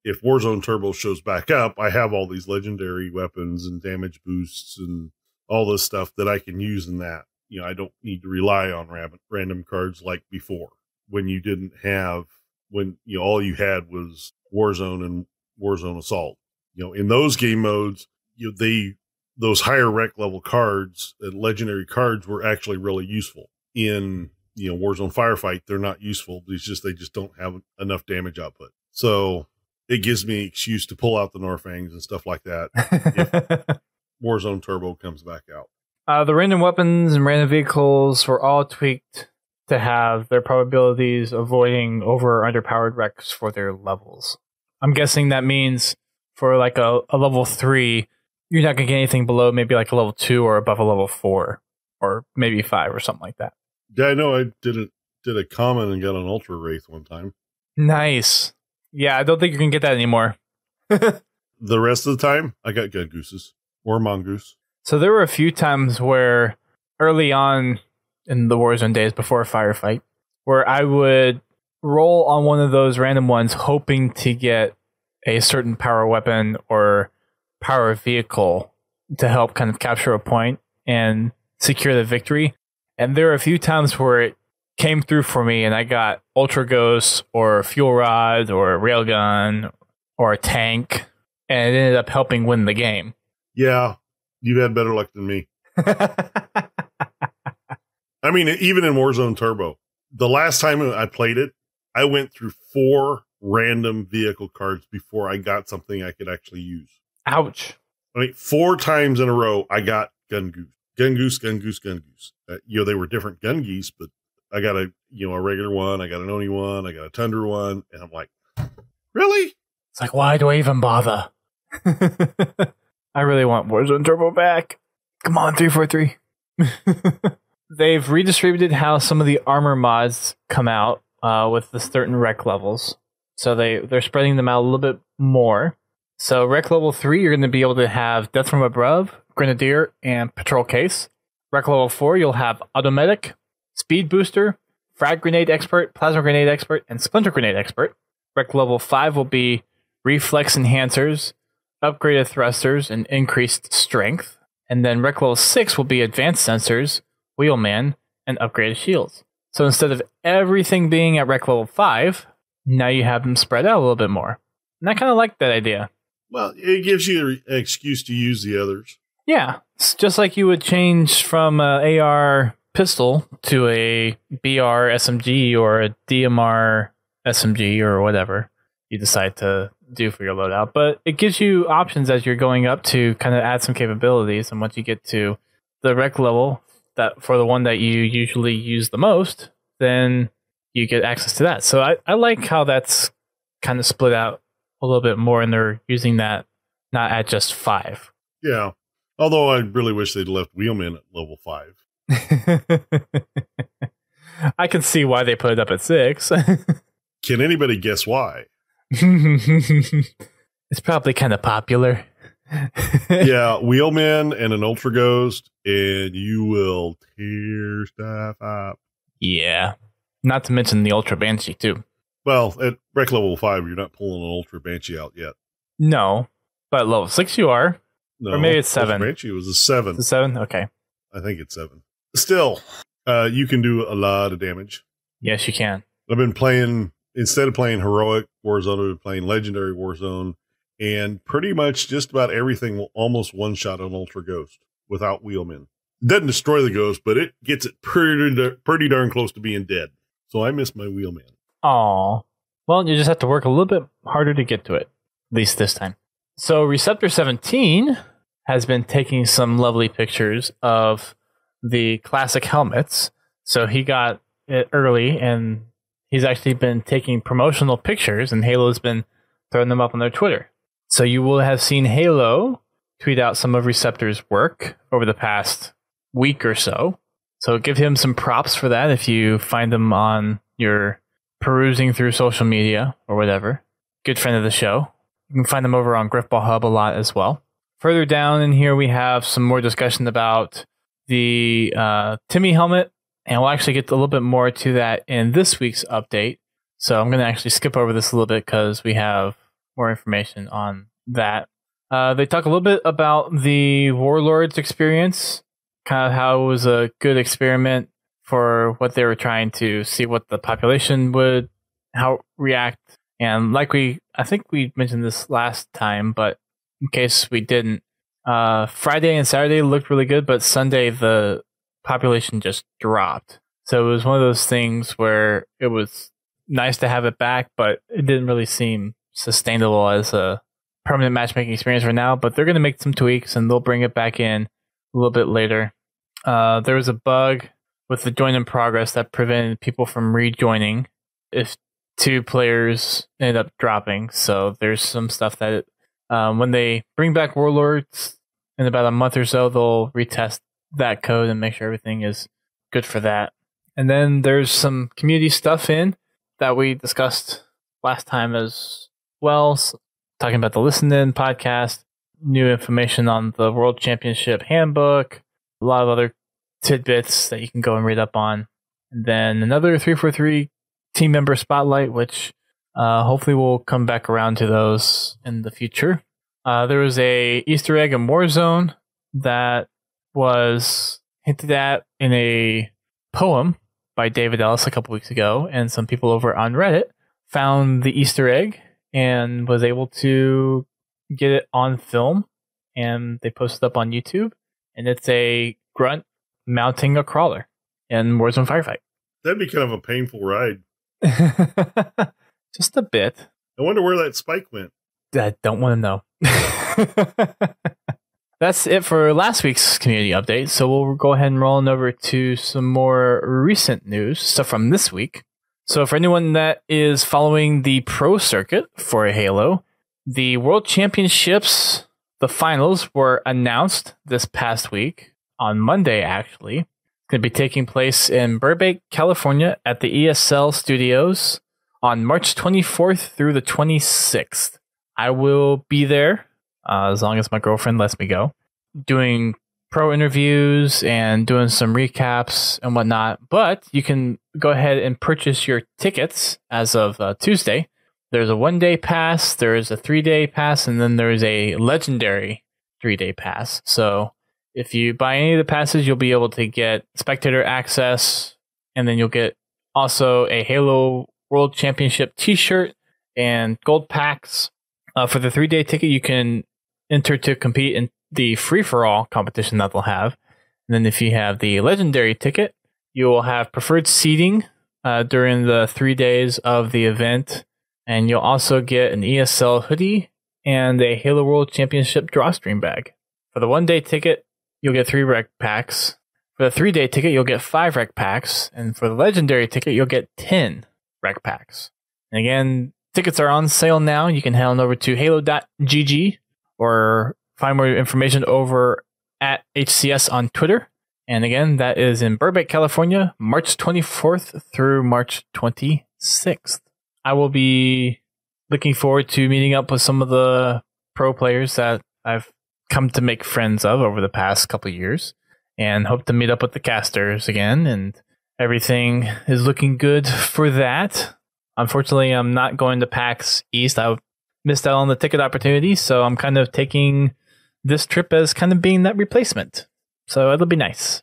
if Warzone Turbo shows back up, I have all these legendary weapons and damage boosts and all this stuff that I can use in that. You know, I don't need to rely on random cards like before when you didn't have, when, you know, all you had was Warzone and Warzone Assault. You know, in those game modes, you know, those higher rec level cards and legendary cards were actually really useful. In, you know, Warzone Firefight, they're not useful. They just don't have enough damage output. So it gives me an excuse to pull out the Norfangs and stuff like that if Warzone Turbo comes back out. The random weapons and random vehicles were all tweaked to have their probabilities avoiding over or underpowered wrecks for their levels. I'm guessing that means for like a level 3, you're not going to get anything below maybe like a level 2 or above a level 4 or maybe 5 or something like that. Yeah, I know. I did a common and got an Ultra Wraith one time. Nice. Yeah, I don't think you can get that anymore. The rest of the time, I got Gun Gooses or Mongoose. So there were a few times where early on in the Warzone days before Firefight, where I would roll on one of those random ones hoping to get a certain power weapon or power vehicle to help kind of capture a point and secure the victory. And there were a few times where it came through for me and I got Ultra Ghost or Fuel Rod or Railgun or a tank, and it ended up helping win the game. Yeah, you've had better luck than me. I mean, even in Warzone Turbo, the last time I played it, I went through 4 random vehicle cards before I got something I could actually use. Ouch. I mean, 4 times in a row, I got Gun Goose. Gun Goose, Gun Goose, Gun Goose. You know, they were different Gun Geese, but I got a regular one, I got an Oni one, I got a Tundra one, and I'm like, really? It's like, why do I even bother? I really want Warzone Turbo back. Come on, 343. They've redistributed how some of the armor mods come out with the certain rec levels. So they're spreading them out a little bit more. So rec level 3, you're going to be able to have Death from Above, Grenadier, and Patrol Case. Rec level 4, you'll have Automedic, Speed Booster, Frag Grenade Expert, Plasma Grenade Expert, and Splinter Grenade Expert. Rec level 5 will be Reflex Enhancers, Upgraded Thrusters, and Increased Strength. And then Rec level 6 will be Advanced Sensors, Wheelman, and Upgraded Shields. So instead of everything being at Rec level 5, now you have them spread out a little bit more. And I kind of like that idea. Well, it gives you an excuse to use the others. Yeah, it's just like you would change from an AR pistol to a BR SMG or a DMR SMG or whatever you decide to do for your loadout. But it gives you options as you're going up to kind of add some capabilities. And once you get to the rec level, that for the one that you usually use the most, then you get access to that. So I like how that's kind of split out a little bit more, and they're using that not at just 5. Yeah. Although I really wish they'd left Wheelman at level 5. I can see why they put it up at 6. Can anybody guess why? It's probably kind of popular. Yeah, Wheelman and an Ultra Ghost, and you will tear stuff up. Yeah. Not to mention the Ultra Banshee, too. Well, at Rec level 5, you're not pulling an Ultra Banshee out yet. No, but level 6 you are. No, or maybe it's 7. Ultra Banshee was a 7. It's a 7? Okay. I think it's 7. Still, you can do a lot of damage. Yes, you can. I've been playing, instead of playing Heroic Warzone, I've been playing Legendary Warzone, and pretty much just about everything will almost one-shot an Ultra Ghost without Wheelman. It doesn't destroy the Ghost, but it gets it pretty darn close to being dead. So I miss my Wheelman. Aw. Well, you just have to work a little bit harder to get to it, at least this time. So Receptor 17 has been taking some lovely pictures of the classic helmets. So he got it early, and he's actually been taking promotional pictures, and Halo's been throwing them up on their Twitter. So you will have seen Halo tweet out some of Receptor's work over the past week or so. So give him some props for that if you find them on your perusing through social media or whatever. Good friend of the show. You can find them over on Griffball Hub a lot as well. Further down in here, we have some more discussion about the Timmy helmet, and we'll actually get a little bit more to that in this week's update. So I'm going to actually skip over this a little bit because we have more information on that. They talk a little bit about the Warlords experience, kind of how it was a good experiment for what they were trying to see what the population would react. And I think we mentioned this last time, but in case we didn't, Friday and Saturday looked really good, but Sunday the population just dropped. So it was one of those things where it was nice to have it back, but it didn't really seem sustainable as a permanent matchmaking experience for now. But they're going to make some tweaks, and they'll bring it back in a little bit later. There was a bug with the join in progress that prevented people from rejoining if 2 players ended up dropping. So there's some stuff that when they bring back Warlords in about a month or so, they'll retest that code and make sure everything is good for that. And then there's some community stuff in that we discussed last time as well, so talking about the Listen In podcast, new information on the World Championship handbook, a lot of other tidbits that you can go and read up on. And then another 343 team member spotlight, which hopefully we'll come back around to those in the future. There was a Easter egg in Warzone that was hinted at in a poem by David Ellis a couple weeks ago, and some people over on Reddit found the Easter egg and was able to get it on film, and they posted it up on YouTube, and it's a grunt mounting a crawler in Warzone Firefight. That'd be kind of a painful ride. Just a bit. I wonder where that spike went. I don't want to know. That's it for last week's community update. So we'll go ahead and roll on over to some more recent news, stuff from this week. So for anyone that is following the pro circuit for Halo, the World Championships, the finals were announced this past week, on Monday actually. It's going to be taking place in Burbank, California at the ESL Studios on March 24th through the 26th. I will be there, as long as my girlfriend lets me go, doing pro interviews and doing some recaps and whatnot. But you can go ahead and purchase your tickets as of Tuesday. There's a 1-day pass, there's a 3-day pass, and then there's a legendary 3-day pass. So if you buy any of the passes, you'll be able to get spectator access, and then you'll get also a Halo World Championship t-shirt and gold packs. For the 3-day ticket, you can enter to compete in the free-for-all competition that they'll have. And then if you have the legendary ticket, you will have preferred seating during the 3 days of the event. And you'll also get an ESL hoodie and a Halo World Championship drawstring bag. For the 1-day ticket, you'll get 3 rec packs. For the 3-day ticket, you'll get 5 rec packs. And for the legendary ticket, you'll get 10 rec packs. And again, tickets are on sale now. You can head on over to halo.gg or find more information over at HCS on Twitter. And again, that is in Burbank, California, March 24th through March 26th. I will be looking forward to meeting up with some of the pro players that I've come to make friends of over the past couple of years, and hope to meet up with the casters again, and everything is looking good for that. Unfortunately, I'm not going to PAX East. I missed out on the ticket opportunity, so I'm kind of taking this trip as kind of being that replacement. So it'll be nice.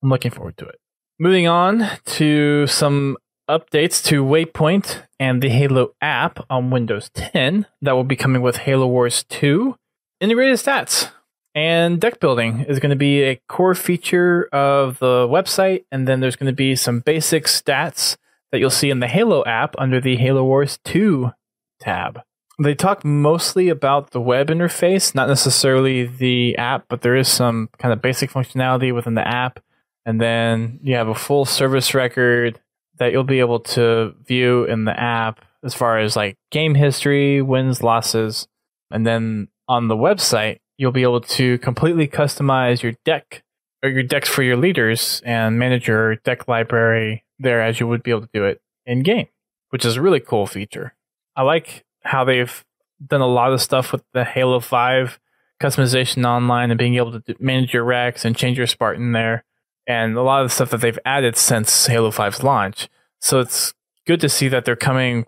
I'm looking forward to it. Moving on to some updates to Waypoint and the Halo app on Windows 10 that will be coming with Halo Wars 2. Integrated stats and deck building is going to be a core feature of the website, and then there's going to be some basic stats that you'll see in the Halo app under the Halo Wars 2 tab. They talk mostly about the web interface, not necessarily the app, but there is some kind of basic functionality within the app. And then you have a full service record that you'll be able to view in the app as far as like game history, wins, losses. And then on the website, you'll be able to completely customize your deck or your decks for your leaders and manage your deck library there as you would be able to do it in game, which is a really cool feature. I like how they've done a lot of stuff with the Halo 5 customization online and being able to manage your Rex and change your Spartan there, and a lot of the stuff that they've added since Halo 5's launch. So it's good to see that they're coming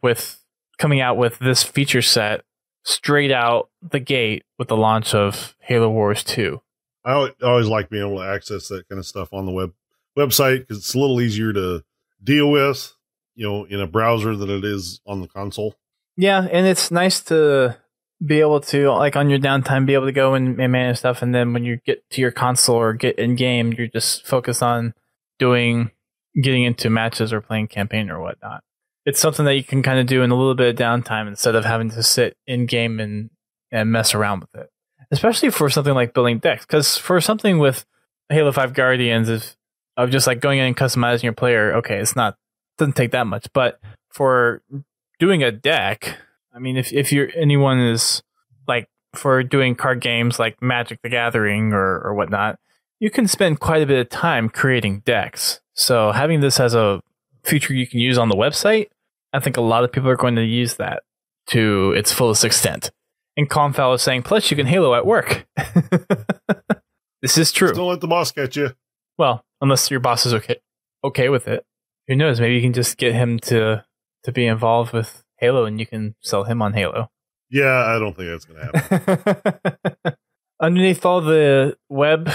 out with this feature set straight out the gate with the launch of Halo Wars 2. I always like being able to access that kind of stuff on the website because it's a little easier to deal with, in a browser than it is on the console. Yeah, and it's nice to be able to, like on your downtime, be able to go and manage stuff, and then when you get to your console or get in game, you're just focused on getting into matches or playing campaign or whatnot. It's something that you can kind of do in a little bit of downtime instead of having to sit in game and mess around with it. Especially for something like building decks, because for something with Halo 5 Guardians of just like going in and customizing your player, okay, doesn't take that much, but for doing a deck, I mean, if anyone is like for doing card games like Magic the Gathering or whatnot, you can spend quite a bit of time creating decks. So having this as a feature you can use on the website, I think a lot of people are going to use that to its fullest extent. And Confal is saying, plus you can Halo at work. This is true. Just don't let the boss catch you. Well, unless your boss is okay with it. Who knows? Maybe you can just get him to be involved with Halo and you can sell him on Halo. Yeah, I don't think that's going to happen. Underneath all the web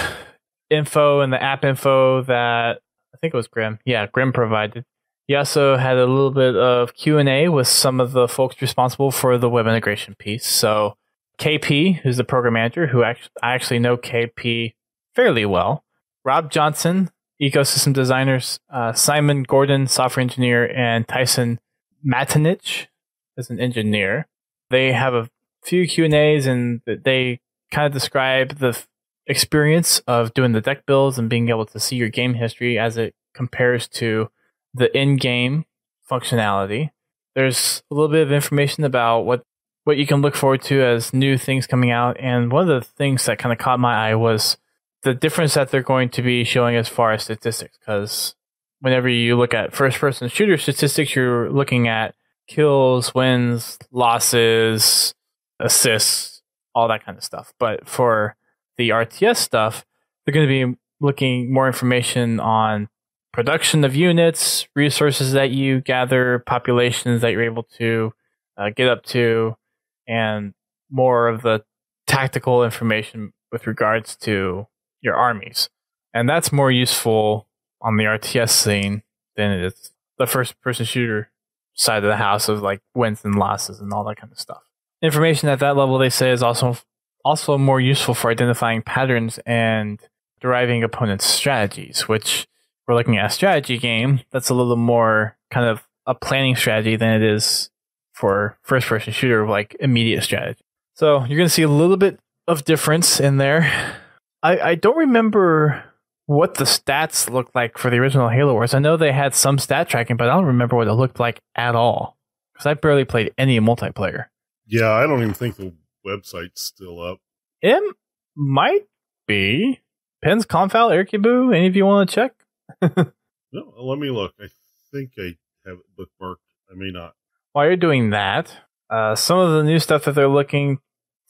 info and the app info that I think it was Grim. Yeah, Grim provided. He also had a little bit of Q&A with some of the folks responsible for the web integration piece. So KP, who's the program manager, I actually know KP fairly well. Rob Johnson, ecosystem designers, Simon Gordon, software engineer, and Tyson Matinich is an engineer. They have a few Q&As and they kind of describe the experience of doing the deck builds and being able to see your game history as it compares to the in-game functionality. There's a little bit of information about what you can look forward to as new things coming out, and one of the things that kind of caught my eye was the difference that they're going to be showing as far as statistics, because whenever you look at first-person shooter statistics, you're looking at kills, wins, losses, assists, all that kind of stuff. But for the RTS stuff, they're going to be looking more information on production of units, resources that you gather, populations that you're able to get up to, and more of the tactical information with regards to your armies. And that's more useful on the RTS scene than it is the first-person shooter side of the house of like wins and losses and all that kind of stuff. Information at that level, they say, is also more useful for identifying patterns and deriving opponents' strategies, which we're looking at a strategy game that's a little more kind of a planning strategy than it is for first-person shooter, like immediate strategy. So you're going to see a little bit of difference in there. I don't remember what the stats looked like for the original Halo Wars. I know they had some stat tracking, but I don't remember what it looked like at all, because I barely played any multiplayer. Yeah, I don't even think the website's still up. It might be. Pins, Confal, Erkibu, any of you want to check? No, let me look. I think I have it bookmarked. I may not. While you're doing that, some of the new stuff that they're looking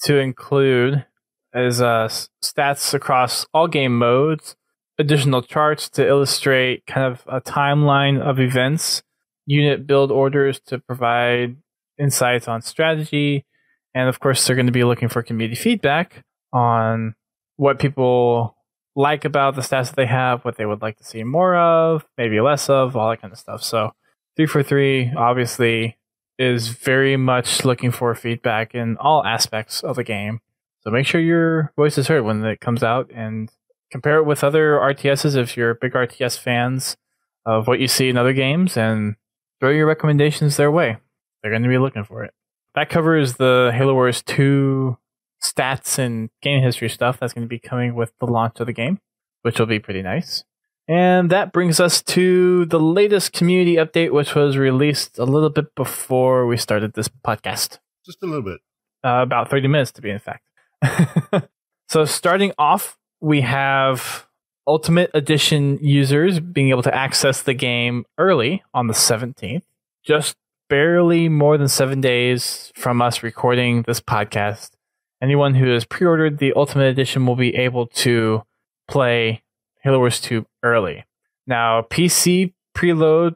to include is stats across all game modes, additional charts to illustrate kind of a timeline of events, unit build orders to provide insights on strategy, and of course they're going to be looking for community feedback on what people like about the stats that they have, what they would like to see more of, maybe less of, all that kind of stuff. So 343 obviously is very much looking for feedback in all aspects of the game. So make sure your voice is heard when it comes out, and compare it with other RTSs if you're big RTS fans of what you see in other games, and throw your recommendations their way. They're going to be looking for it. That covers the Halo Wars 2 stats and game history stuff that's going to be coming with the launch of the game, which will be pretty nice. And that brings us to the latest community update, which was released a little bit before we started this podcast. Just a little bit. About 30 minutes to be in fact. So starting off, we have Ultimate Edition users being able to access the game early on the 17th, just barely more than 7 days from us recording this podcast. Anyone who has pre-ordered the Ultimate Edition will be able to play Halo Wars 2 early. Now, PC preload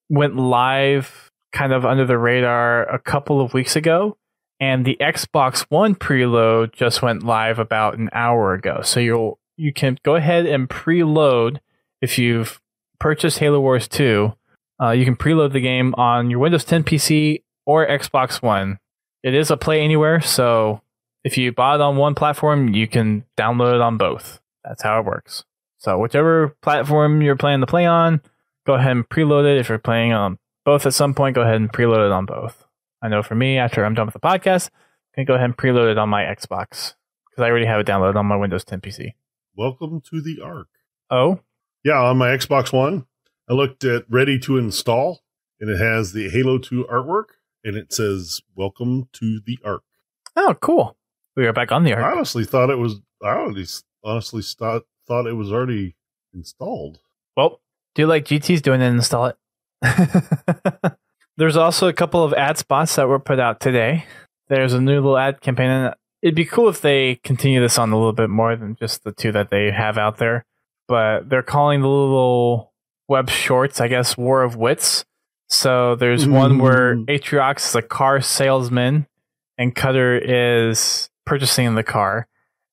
went live kind of under the radar a couple of weeks ago, and the Xbox One preload just went live about an hour ago. So you can go ahead and preload if you've purchased Halo Wars 2. You can preload the game on your Windows 10 PC or Xbox One. It is a Play Anywhere, so if you bought it on one platform, you can download it on both. That's how it works. So whichever platform you're planning to play on, go ahead and preload it. If you're playing on both at some point, go ahead and preload it on both. I know for me, after I'm done with the podcast, I can go ahead and preload it on my Xbox because I already have it downloaded on my Windows 10 PC. Welcome to the Ark. Oh? Yeah, on my Xbox One, I looked at Ready to Install, and it has the Halo 2 artwork, and it says, Welcome to the Ark. Oh, cool. We are back on the Ark. I honestly thought it was, thought it was already installed. Well, do like GT's doing and install it. There's also a couple of ad spots that were put out today. There's a new little ad campaign, and it'd be cool if they continue this on a little bit more than just the two that they have out there. But they're calling the little web shorts, I guess, War of Wits. So there's one where Atriox is a car salesman, and Cutter is purchasing the car.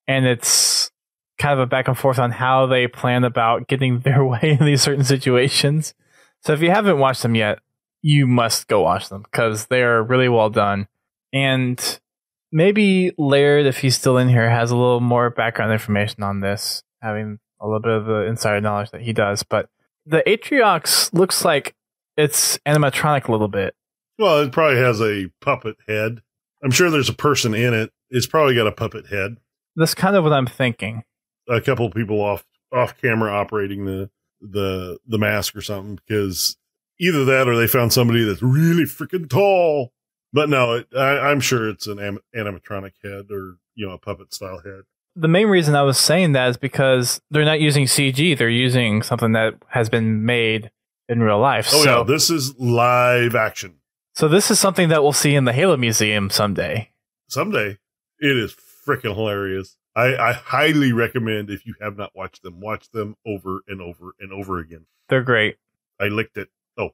And it's kind of a back and forth on how they plan about getting their way in these certain situations. So if you haven't watched them yet, you must go watch them because they are really well done. And maybe Laird, if he's still in here, has a little more background information on this, having a little bit of the insider knowledge that he does. But the Atriox looks like it's animatronic a little bit. Well, it probably has a puppet head. I'm sure there's a person in it. It's probably got a puppet head. That's kind of what I'm thinking. A couple of people off camera operating the mask or something, because either that or they found somebody that's really freaking tall. But no, I'm sure it's an animatronic head or, a puppet style head. The main reason I was saying that is because they're not using CG. They're using something that has been made in real life. Oh, yeah. This is live action. So this is something that we'll see in the Halo Museum someday. Someday. It is freaking hilarious. I highly recommend, if you have not watched them, watch them over and over and over again. They're great. I licked it. Oh.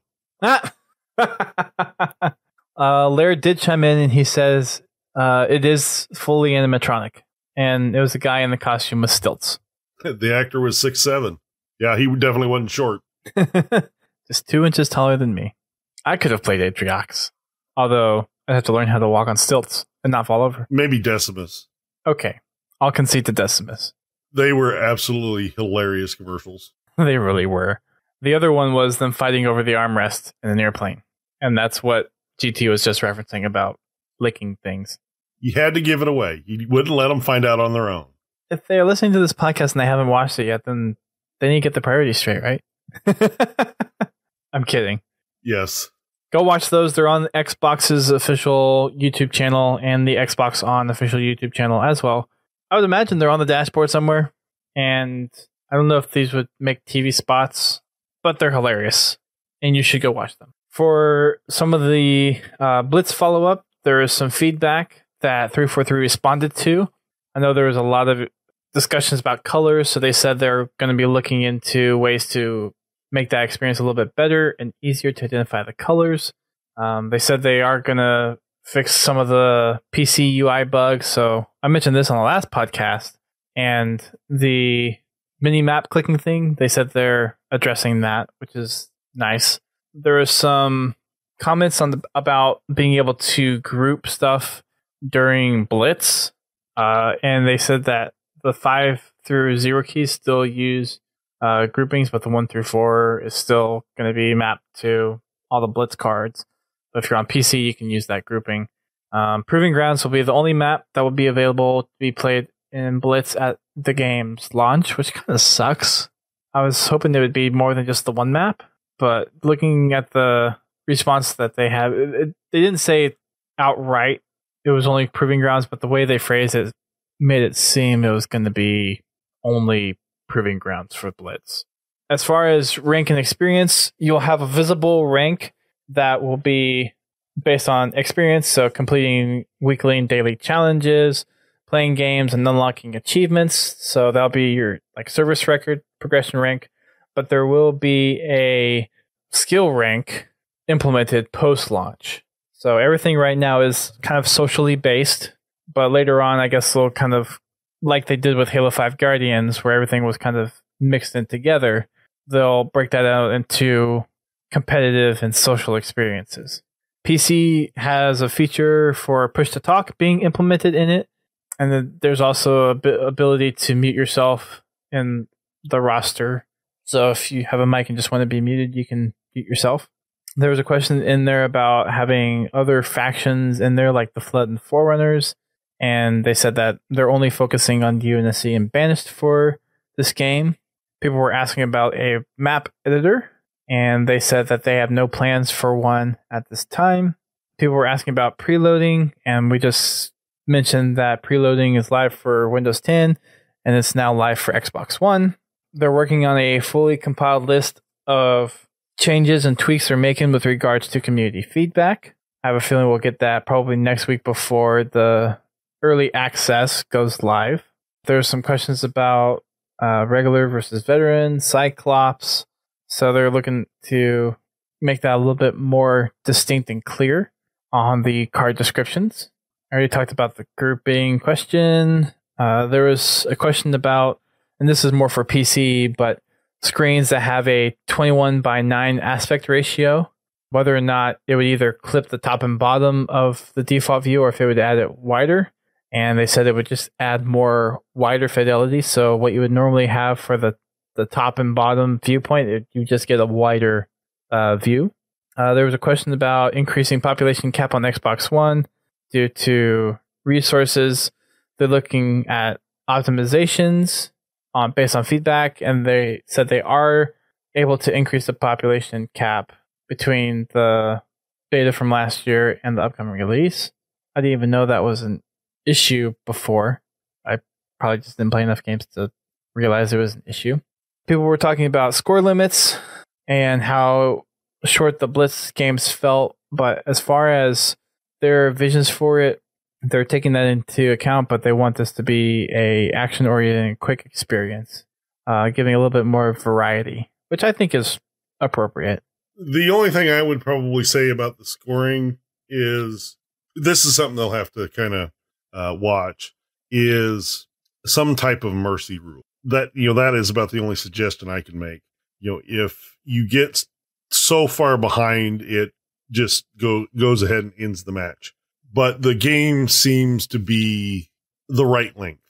Laird did chime in and he says it is fully animatronic. And it was a guy in the costume with stilts. The actor was 6'7". Yeah, he definitely wasn't short. Just 2 inches taller than me. I could have played Atriox. Although, I'd have to learn how to walk on stilts and not fall over. Maybe Decimus. Okay. I'll concede to Decimus. They were absolutely hilarious commercials. They really were. The other one was them fighting over the armrest in an airplane. And that's what GT was just referencing about licking things. You had to give it away. You wouldn't let them find out on their own. If they're listening to this podcast and they haven't watched it yet, then they need to get the priorities straight, right? I'm kidding. Yes. Go watch those. They're on Xbox's official YouTube channel and the Xbox On official YouTube channel as well. I would imagine they're on the dashboard somewhere. and I don't know if these would make TV spots, but they're hilarious, and you should go watch them. For some of the Blitz follow-up, there is some feedback that 343 responded to. I know there was a lot of discussions about colors, so they said they're going to be looking into ways to make that experience a little bit better and easier to identify the colors. They said they are going to fix some of the PC UI bugs. So I mentioned this on the last podcast, and the mini map clicking thing, they said they're addressing that, which is nice. There are some comments about being able to group stuff during Blitz, and they said that the 5 through 0 keys still use groupings, but the 1 through 4 is still going to be mapped to all the Blitz cards. But if you're on PC, you can use that grouping. Proving Grounds will be the only map that will be available to be played in Blitz at the game's launch, which kind of sucks. I was hoping there would be more than just the one map, but looking at the response that they have, they didn't say outright it was only Proving Grounds, but the way they phrased it made it seem it was going to be only Proving Grounds for Blitz. As far as rank and experience, you'll have a visible rank that will be based on experience, so completing weekly and daily challenges, playing games, and unlocking achievements. So that'll be your service record, progression rank, but there will be a skill rank implemented post-launch. So everything right now is kind of socially based, but later on, I guess they'll kind of, like they did with Halo 5 Guardians, where everything was kind of mixed in together, they'll break that out into competitive and social experiences. PC has a feature for push-to-talk being implemented in it, and then there's also ability to mute yourself in the roster. So if you have a mic and just want to be muted, you can mute yourself. There was a question in there about having other factions in there, like the Flood and Forerunners, and they said that they're only focusing on UNSC and Banished for this game. People were asking about a map editor, and they said that they have no plans for one at this time. People were asking about preloading, and we just mentioned that preloading is live for Windows 10, and it's now live for Xbox One. They're working on a fully compiled list of changes and tweaks they're making with regards to community feedback. I have a feeling we'll get that probably next week before the early access goes live. There's some questions about regular versus veteran, Cyclops. So they're looking to make that a little bit more distinct and clear on the card descriptions. I already talked about the grouping question. There was a question about, and this is more for PC, but screens that have a 21:9 aspect ratio, whether or not it would either clip the top and bottom of the default view or if it would add it wider. And they said it would just add more wider fidelity. So what you would normally have for the top and bottom viewpoint, you just get a wider view. There was a question about increasing population cap on Xbox One due to resources. They're looking at optimizations based on feedback, and they said they are able to increase the population cap between the beta from last year and the upcoming release. I didn't even know that was an issue before. I probably just didn't play enough games to realize it was an issue. People were talking about score limits and how short the Blitz games felt, but as far as their visions for it, they're taking that into account, but they want this to be a action-oriented and quick experience, giving a little bit more variety, which I think is appropriate. The only thing I would probably say about the scoring is, this is something they'll have to kind of watch, is some type of mercy rule. That is about the only suggestion I can make. If you get so far behind, it just goes ahead and ends the match. But the game seems to be the right length,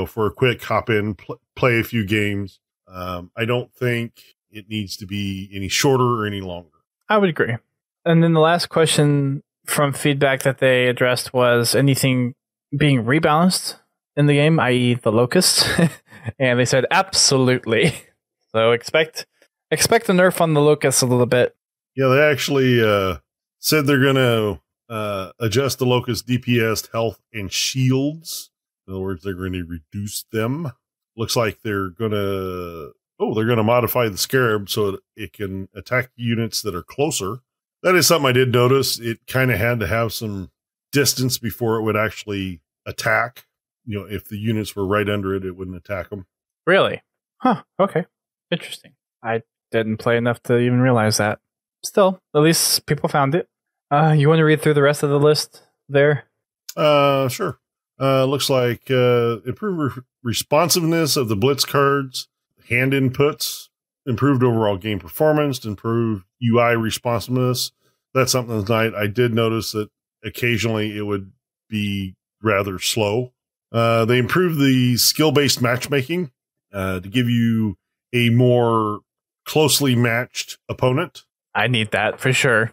for a quick hop in, play a few games. I don't think it needs to be any shorter or any longer. I would agree. And then the last question from feedback that they addressed was anything being rebalanced in the game, i.e. the locusts. And they said absolutely. So expect a nerf on the locusts a little bit. Yeah, they actually said they're going to adjust the locust DPS, health, and shields. In other words, they're going to reduce them. looks like they're gonna modify the Scarab so it can attack units that are closer. That is something I did notice. It kind of had to have some distance before it would actually attack. You know, if the units were right under it, it wouldn't attack them. Really? Huh. Okay. Interesting. I didn't play enough to even realize that. Still, at least people found it. You want to read through the rest of the list there? Sure. Looks like improved responsiveness of the Blitz cards, hand inputs, improved overall game performance, improved UI responsiveness. That's something tonight. I did notice that occasionally it would be rather slow. They improved the skill-based matchmaking to give you a more closely matched opponent. I need that for sure.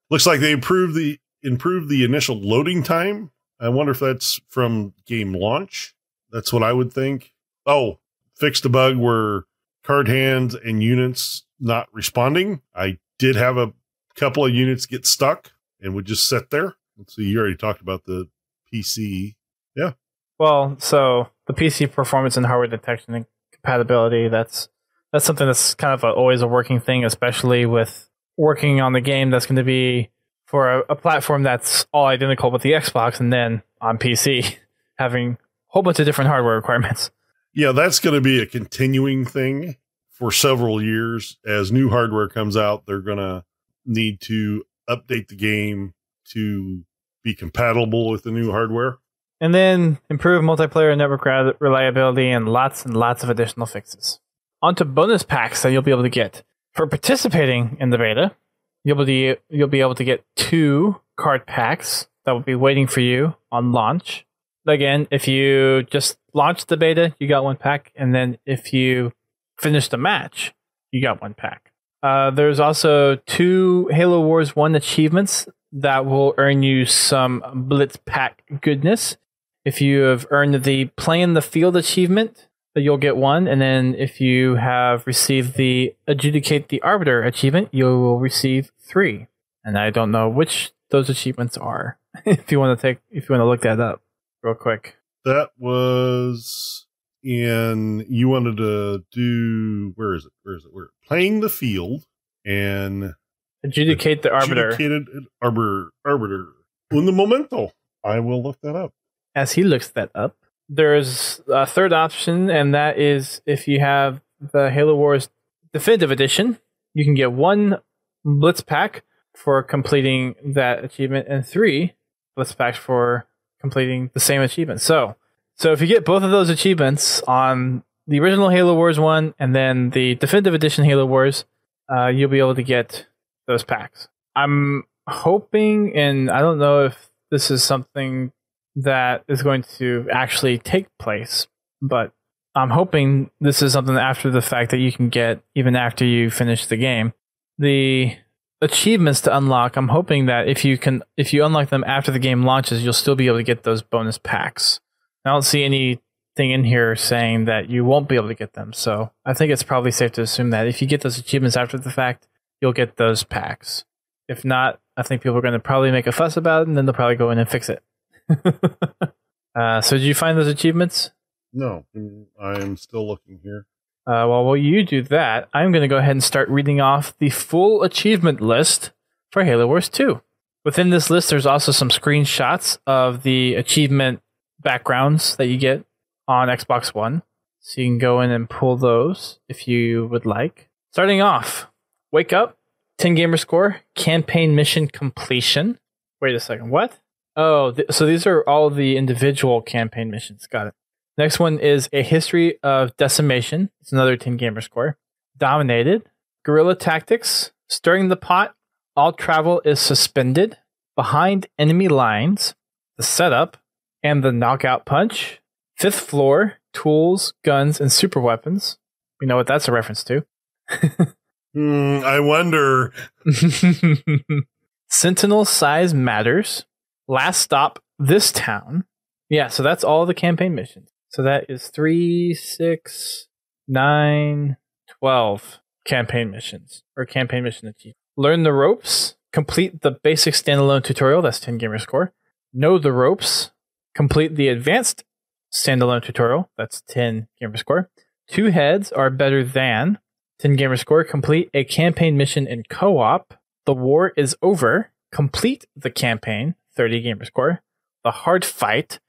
Looks like they improved the initial loading time. I wonder if that's from game launch. That's what I would think. Oh, fixed a bug where card hands and units not responding. I did have a couple of units get stuck and would just sit there. Let's see, you already talked about the PC. Yeah. Well, so the PC performance and hardware detection and compatibility, that's something that's kind of always a working thing, especially with working on the game that's going to be for a platform that's all identical with the Xbox and then on PC having a whole bunch of different hardware requirements. Yeah, that's going to be a continuing thing for several years. As new hardware comes out, they're going to need to update the game to be compatible with the new hardware. And then improve multiplayer network reliability and lots of additional fixes. On to bonus packs that you'll be able to get. For participating in the beta, you'll be able to get 2 card packs that will be waiting for you on launch. Again, if you just launched the beta, you got 1 pack, and then if you finished the match, you got 1 pack. There's also 2 Halo Wars 1 achievements that will earn you some Blitz pack goodness. If you have earned the Play in the Field achievement, you'll get 1, and then if you have received the Adjudicate the Arbiter achievement, you will receive 3. And I don't know which those achievements are. If you want to look that up real quick. That was you wanted to do, where is it? We're playing the field and Adjudicate the Arbiter. Adjudicated Arbiter. Un momento. I will look that up. As he looks that up, there's a third option, and that is if you have the Halo Wars Definitive Edition, you can get 1 Blitz pack for completing that achievement and 3 Blitz packs for completing the same achievement. So if you get both of those achievements on the original Halo Wars 1 and then the Definitive Edition Halo Wars, you'll be able to get those packs. I'm hoping, and I don't know if this is something that is going to actually take place, but I'm hoping this is something after the fact that you can get even after you finish the game. The achievements to unlock, I'm hoping that if you unlock them after the game launches, you'll still be able to get those bonus packs. I don't see anything in here saying that you won't be able to get them, so I think it's probably safe to assume that if you get those achievements after the fact, you'll get those packs. If not, I think people are going to probably make a fuss about it, and then they'll probably go in and fix it. So did you find those achievements? No, I am still looking here. Well, while you do that, I'm going to go ahead and start reading off the full achievement list for Halo Wars 2. Within this list, there's also some screenshots of the achievement backgrounds that you get on Xbox One. So you can go in and pull those if you would like. Starting off, Wake Up, 10 gamer score, campaign mission completion. Wait a second, what? Oh, so these are all the individual campaign missions. Got it. Next one is A History of Decimation. It's another 10 gamer score. Dominated. Guerrilla Tactics. Stirring the Pot. All travel is suspended. Behind enemy lines. The Setup. And the Knockout Punch. Fifth Floor. Tools, Guns, and Super Weapons. We know what that's a reference to. I wonder. Sentinel Size Matters. Last Stop, This Town. Yeah, so that's all the campaign missions. So that is 3, 6, 9, 12 campaign missions, or campaign mission achievement. Learn the Ropes. Complete the basic standalone tutorial. That's 10 gamer score. Know the Ropes. Complete the advanced standalone tutorial. That's 10 gamer score. 2 heads are better than 10 gamer score. Complete a campaign mission in co-op. The war is over. Complete the campaign. 30 gamer score. The hard fight.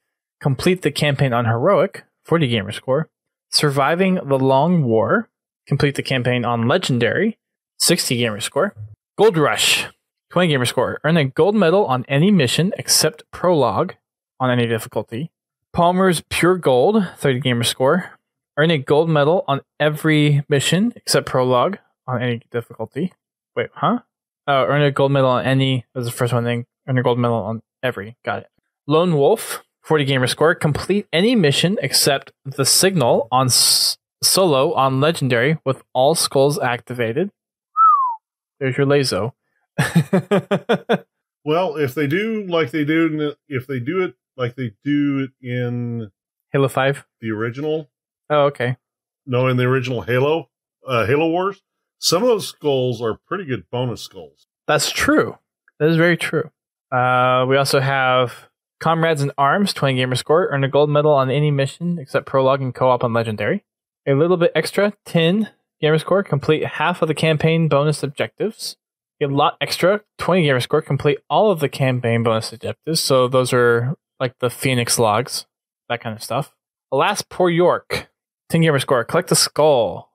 Complete the campaign on heroic. 40 gamer score. Surviving the long war. Complete the campaign on legendary. 60 gamer score. Gold rush. 20 gamer score. Earn a gold medal on any mission except prologue on any difficulty. Palmer's Pure Gold. 30 gamer score. Earn a gold medal on every mission except prologue on any difficulty. Wait, huh? Earn a gold medal on any. That was the first one thing. Earn a gold medal on every. Got it. Lone Wolf. 40 gamer score. Complete any mission except the signal on solo on legendary with all skulls activated. There's your lazo. Well, if they do it like they do it in Halo 5, the original. Oh, okay. No, in the original Halo Wars, some of those skulls are pretty good bonus skulls. That's true. That is very true. We also have Comrades in Arms, 20 gamer score. Earn a gold medal on any mission except prologue and co-op on legendary. A little bit extra, 10 gamer score. Complete half of the campaign bonus objectives. A lot extra, 20 gamer score. Complete all of the campaign bonus objectives. So those are like the Phoenix logs, that kind of stuff. Alas, Poor York, 10 gamer score. Collect the skull.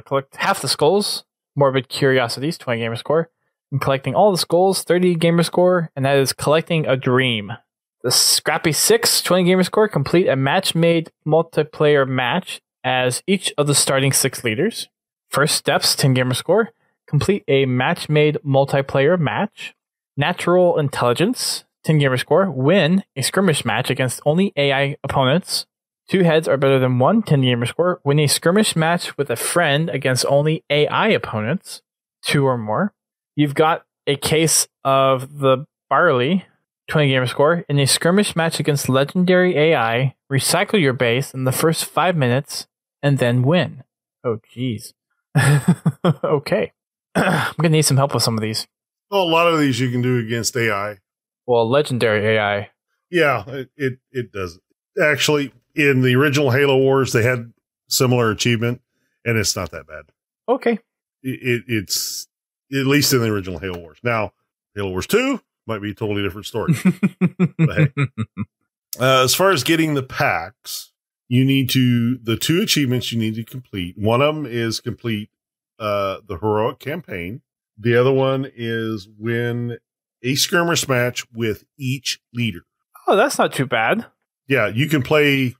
Collect half the skulls. Morbid Curiosities, 20 gamer score. And collecting all the skulls, 30 gamer score. And that is collecting a dream. The Scrappy 6, 20 gamer score. Complete a match-made multiplayer match as each of the starting 6 leaders. First Steps, 10 gamer score. Complete a match-made multiplayer match. Natural Intelligence, 10 gamer score. Win a skirmish match against only AI opponents. 2 heads are better than 1, 10 gamer score. Win a skirmish match with a friend against only AI opponents. 2 or more. You've got a case of the Barley, 20 gamer score. In a skirmish match against legendary AI, recycle your base in the first 5 minutes and then win. Oh, jeez. Okay. I'm going to need some help with some of these. Well, a lot of these you can do against AI. Well, legendary AI. Yeah, it does. Actually, in the original Halo Wars, they had similar achievement, and it's not that bad. Okay. It's at least in the original Halo Wars. Now, Halo Wars 2 might be a totally different story. But hey. As far as getting the packs, the 2 achievements you need to complete. One of them is complete the heroic campaign. The other one is win a skirmish match with each leader. Oh, that's not too bad. Yeah, you can play,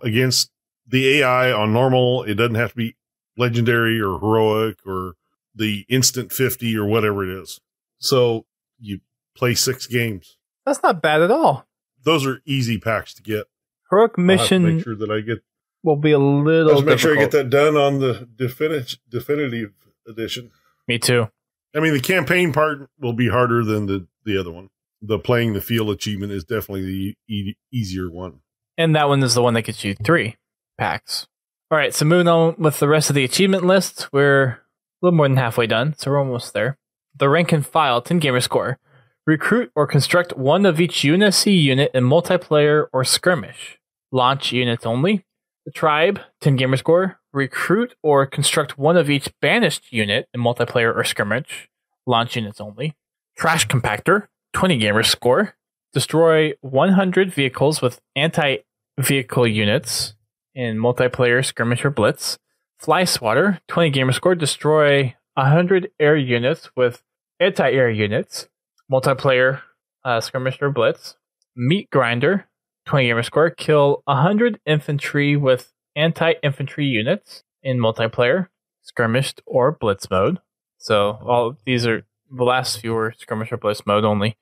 against the AI on normal. It doesn't have to be legendary or heroic or the instant 50 or whatever it is. So you play 6 games. That's not bad at all. Those are easy packs to get. Heroic mission make sure that I get will be a little make difficult. Sure I get that done on the definitive edition. Me too. I mean, the campaign part will be harder than the other one. The playing the field achievement is definitely the easier one. And that one is the one that gets you 3 packs. All right, so moving on with the rest of the achievement list, we're a little more than halfway done, so we're almost there. The rank and file, 10 gamer score. Recruit or construct one of each UNSC unit in multiplayer or skirmish. Launch units only. The tribe, 10 gamer score. Recruit or construct one of each banished unit in multiplayer or skirmish. Launch units only. Trash compactor, 20 gamer score. Destroy 100 vehicles with anti-vehicle units in multiplayer, skirmish, or blitz. Fly swatter, 20 gamer score. Destroy 100 air units with anti-air units. Multiplayer, skirmish, or blitz. Meat grinder, 20 gamer score. Kill 100 infantry with anti-infantry units in multiplayer, skirmished, or blitz mode. So all these are the last few are skirmish or blitz mode only.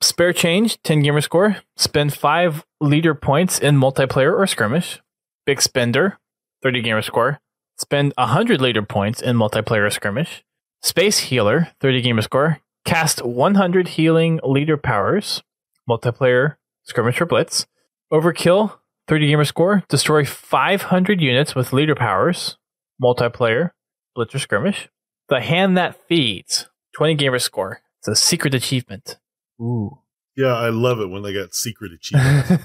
Spare change, 10 gamer score. Spend 5 leader points in multiplayer or skirmish. Big spender, 30 gamer score. Spend 100 leader points in multiplayer or skirmish. Space healer, 30 gamer score. Cast 100 healing leader powers. Multiplayer, skirmish, or blitz. Overkill, 30 gamer score. Destroy 500 units with leader powers. Multiplayer, blitz, or skirmish. The hand that feeds, 20 gamer score. It's a secret achievement. Ooh. Yeah, I love it when they got secret achievements.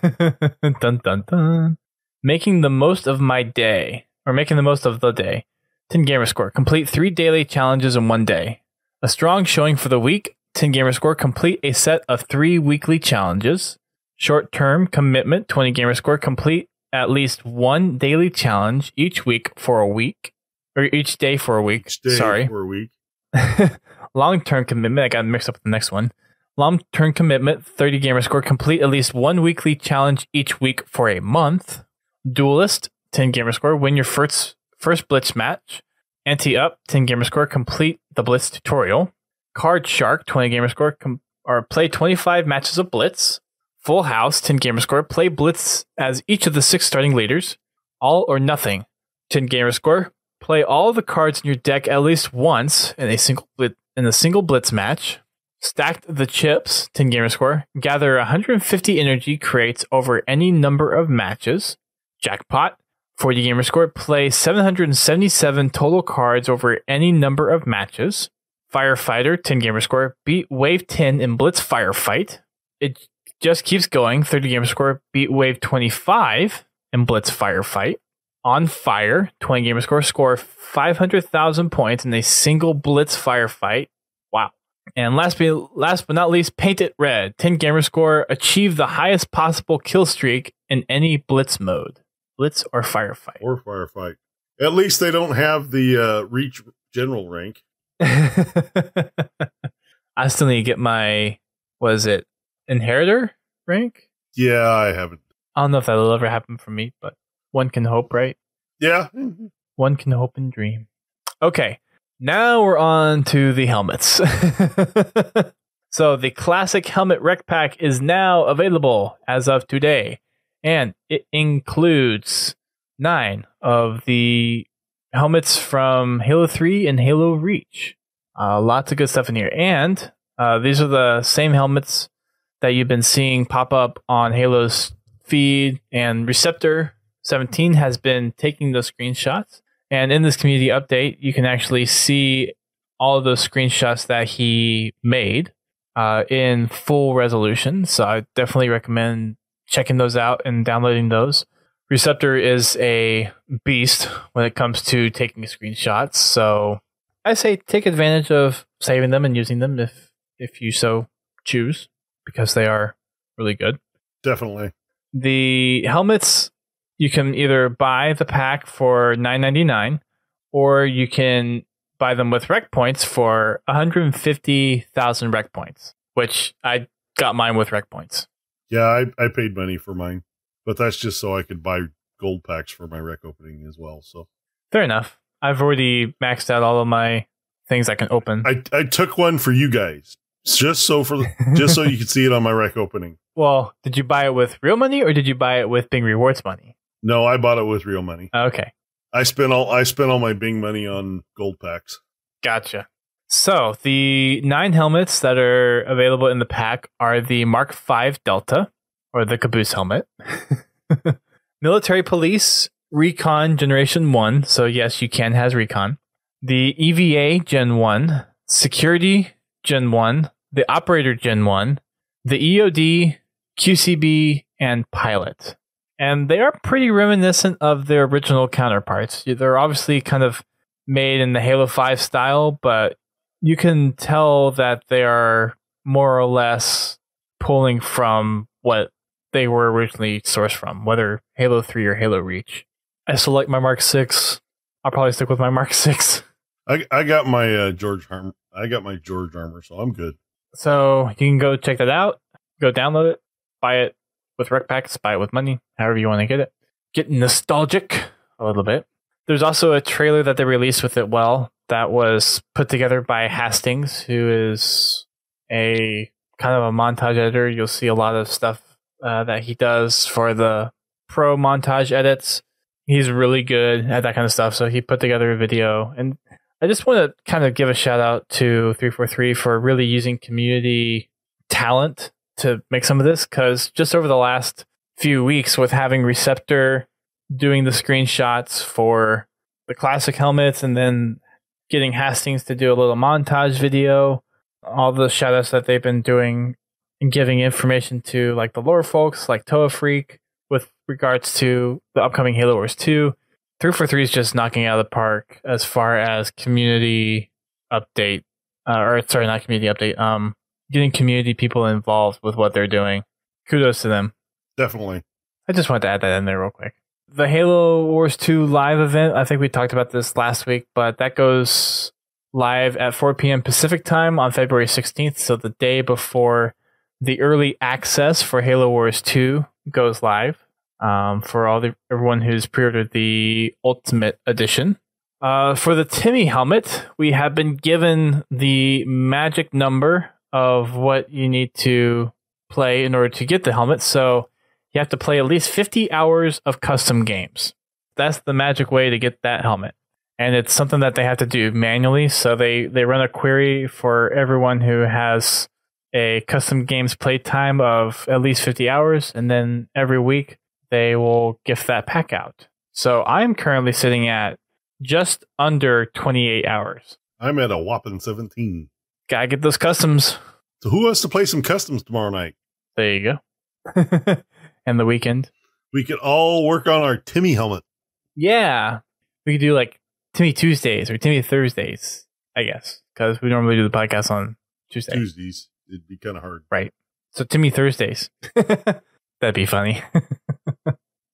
Dun dun dun. Making the most of my day, or making the most of the day. 10 gamer score. Complete 3 daily challenges in 1 day. A strong showing for the week. 10 gamer score. Complete a set of 3 weekly challenges. Short-term commitment. 20 gamer score. Complete at least 1 daily challenge each week for a week. Or each day for a week. Sorry. For a week. Long-term commitment. I got mixed up with the next one. Long-term commitment, 30 gamer score. Complete at least 1 weekly challenge each week for a month. Duelist, 10 gamer score. Win your first Blitz match. Anti-up, 10 gamer score. Complete the Blitz tutorial. Card Shark, 20 gamer score. Or play 25 matches of Blitz. Full House, 10 gamer score. Play Blitz as each of the 6 starting leaders. All or Nothing, 10 gamer score. Play all of the cards in your deck at least once in a single Blitz match. Stacked the Chips, 10 gamer score. Gather 150 energy crates over any number of matches. Jackpot, 40 gamer score. Play 777 total cards over any number of matches. Firefighter, 10 gamer score. Beat Wave 10 in Blitz Firefight. It just keeps going. 30 gamer score. Beat Wave 25 in Blitz Firefight. On Fire, 20 gamer score. Score 500,000 points in a single Blitz Firefight. Wow. And last but not least, Paint It Red. 10 gamer score. Achieve the highest possible kill streak in any Blitz mode. Blitz or Firefight. Or Firefight. At least they don't have the Reach General rank. I still need to get my, Inheritor rank? Yeah, I haven't. I don't know if that'll ever happen for me, but one can hope, right? Yeah. One can hope and dream. Okay. Now we're on to the helmets. So the Classic Helmet REQ pack is now available as of today, and it includes 9 of the helmets from Halo 3 and Halo Reach. Lots of good stuff in here, and these are the same helmets that you've been seeing pop up on Halo's feed, and Receptor 17 has been taking those screenshots. And in this community update, you can actually see all of those screenshots that he made in full resolution. So I definitely recommend checking those out and downloading those. Receptor is a beast when it comes to taking screenshots. So I say take advantage of saving them and using them if you so choose, because they are really good. Definitely. The helmets, you can either buy the pack for $9.99, or you can buy them with REQ points for 150,000 REQ points, which I got mine with REQ points. Yeah, I paid money for mine, but that's just so I could buy gold packs for my REQ opening as well. So fair enough. I've already maxed out all of my things I can open. I took one for you guys just so you could see it on my REQ opening. Well, did you buy it with real money or did you buy it with Bing Rewards money? No, I bought it with real money. Okay. I spent all my Bing money on gold packs. Gotcha. So the 9 helmets that are available in the pack are the Mark V Delta, or the Caboose helmet. Military Police Recon Generation 1. So yes, you can has Recon. The EVA Gen 1. Security Gen 1. The Operator Gen 1. The EOD, QCB, and Pilot. And they are pretty reminiscent of their original counterparts. They're obviously kind of made in the Halo 5 style, but you can tell that they are more or less pulling from what they were originally sourced from, whether Halo 3 or Halo Reach. I still like my Mark 6. I'll probably stick with my Mark 6. I got my George armor. I got my George armor, so I'm good. So you can go check that out. Go download it. Buy it with REQ packs. Buy it with money. However you want to get it. Get nostalgic a little bit. There's also a trailer that they released with it that was put together by Hastings, who is a kind of a montage editor. You'll see a lot of stuff that he does for the pro montage edits. He's really good at that kind of stuff. So he put together a video. And I just want to kind of give a shout out to 343 for really using community talent to make some of this, because just over the last few weeks with having Receptor doing the screenshots for the classic helmets and then getting Hastings to do a little montage video, all the shout outs that they've been doing and giving information to like the lore folks like Toa Freak with regards to the upcoming Halo Wars 2. 343 is just knocking it out of the park as far as community update, not community update, getting community people involved with what they're doing. Kudos to them. Definitely. I just wanted to add that in there real quick. The Halo Wars 2 live event, I think we talked about this last week, but that goes live at 4 p.m. Pacific time on February 16th, so the day before the early access for Halo Wars 2 goes live for everyone who's pre-ordered the Ultimate Edition. For the Timmy helmet, we have been given the magic number of what you need to play in order to get the helmet, so you have to play at least 50 hours of custom games. That's the magic way to get that helmet. And it's something that they have to do manually, so they run a query for everyone who has a custom games playtime of at least 50 hours, and then every week they will gift that pack out. So I'm currently sitting at just under 28 hours. I'm at a whopping 17. Gotta get those customs. So who wants to play some customs tomorrow night? There you go. And the weekend. We could all work on our Timmy helmet. Yeah. We could do like Timmy Tuesdays or Timmy Thursdays, I guess, because we normally do the podcast on Tuesdays. It'd be kind of hard. Right. So Timmy Thursdays. That'd be funny.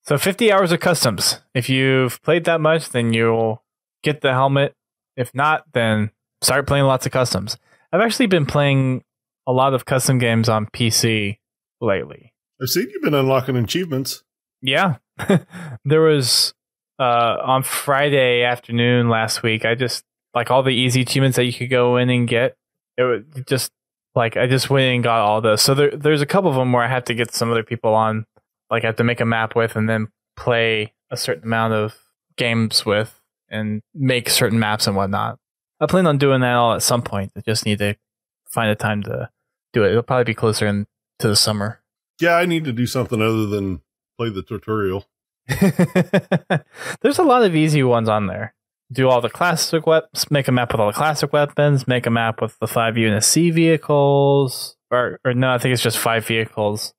So 50 hours of customs. If you've played that much, then you'll get the helmet. If not, then start playing lots of customs. I've actually been playing a lot of custom games on PC lately. I've seen you've been unlocking achievements. Yeah. There was on Friday afternoon last week, I just like all the easy achievements that you could go in and get. It was just like I just went and got all those. So there's a couple of them where I have to get some other people on, like I have to make a map with and then play a certain amount of games with and make certain maps and whatnot. I plan on doing that all at some point. I just need to find a time to do it. It'll probably be closer to the summer. Yeah, I need to do something other than play the tutorial. There's a lot of easy ones on there. Do all the classic weapons, make a map with all the classic weapons, make a map with the 5 UNSC vehicles, or no, I think it's just 5 vehicles.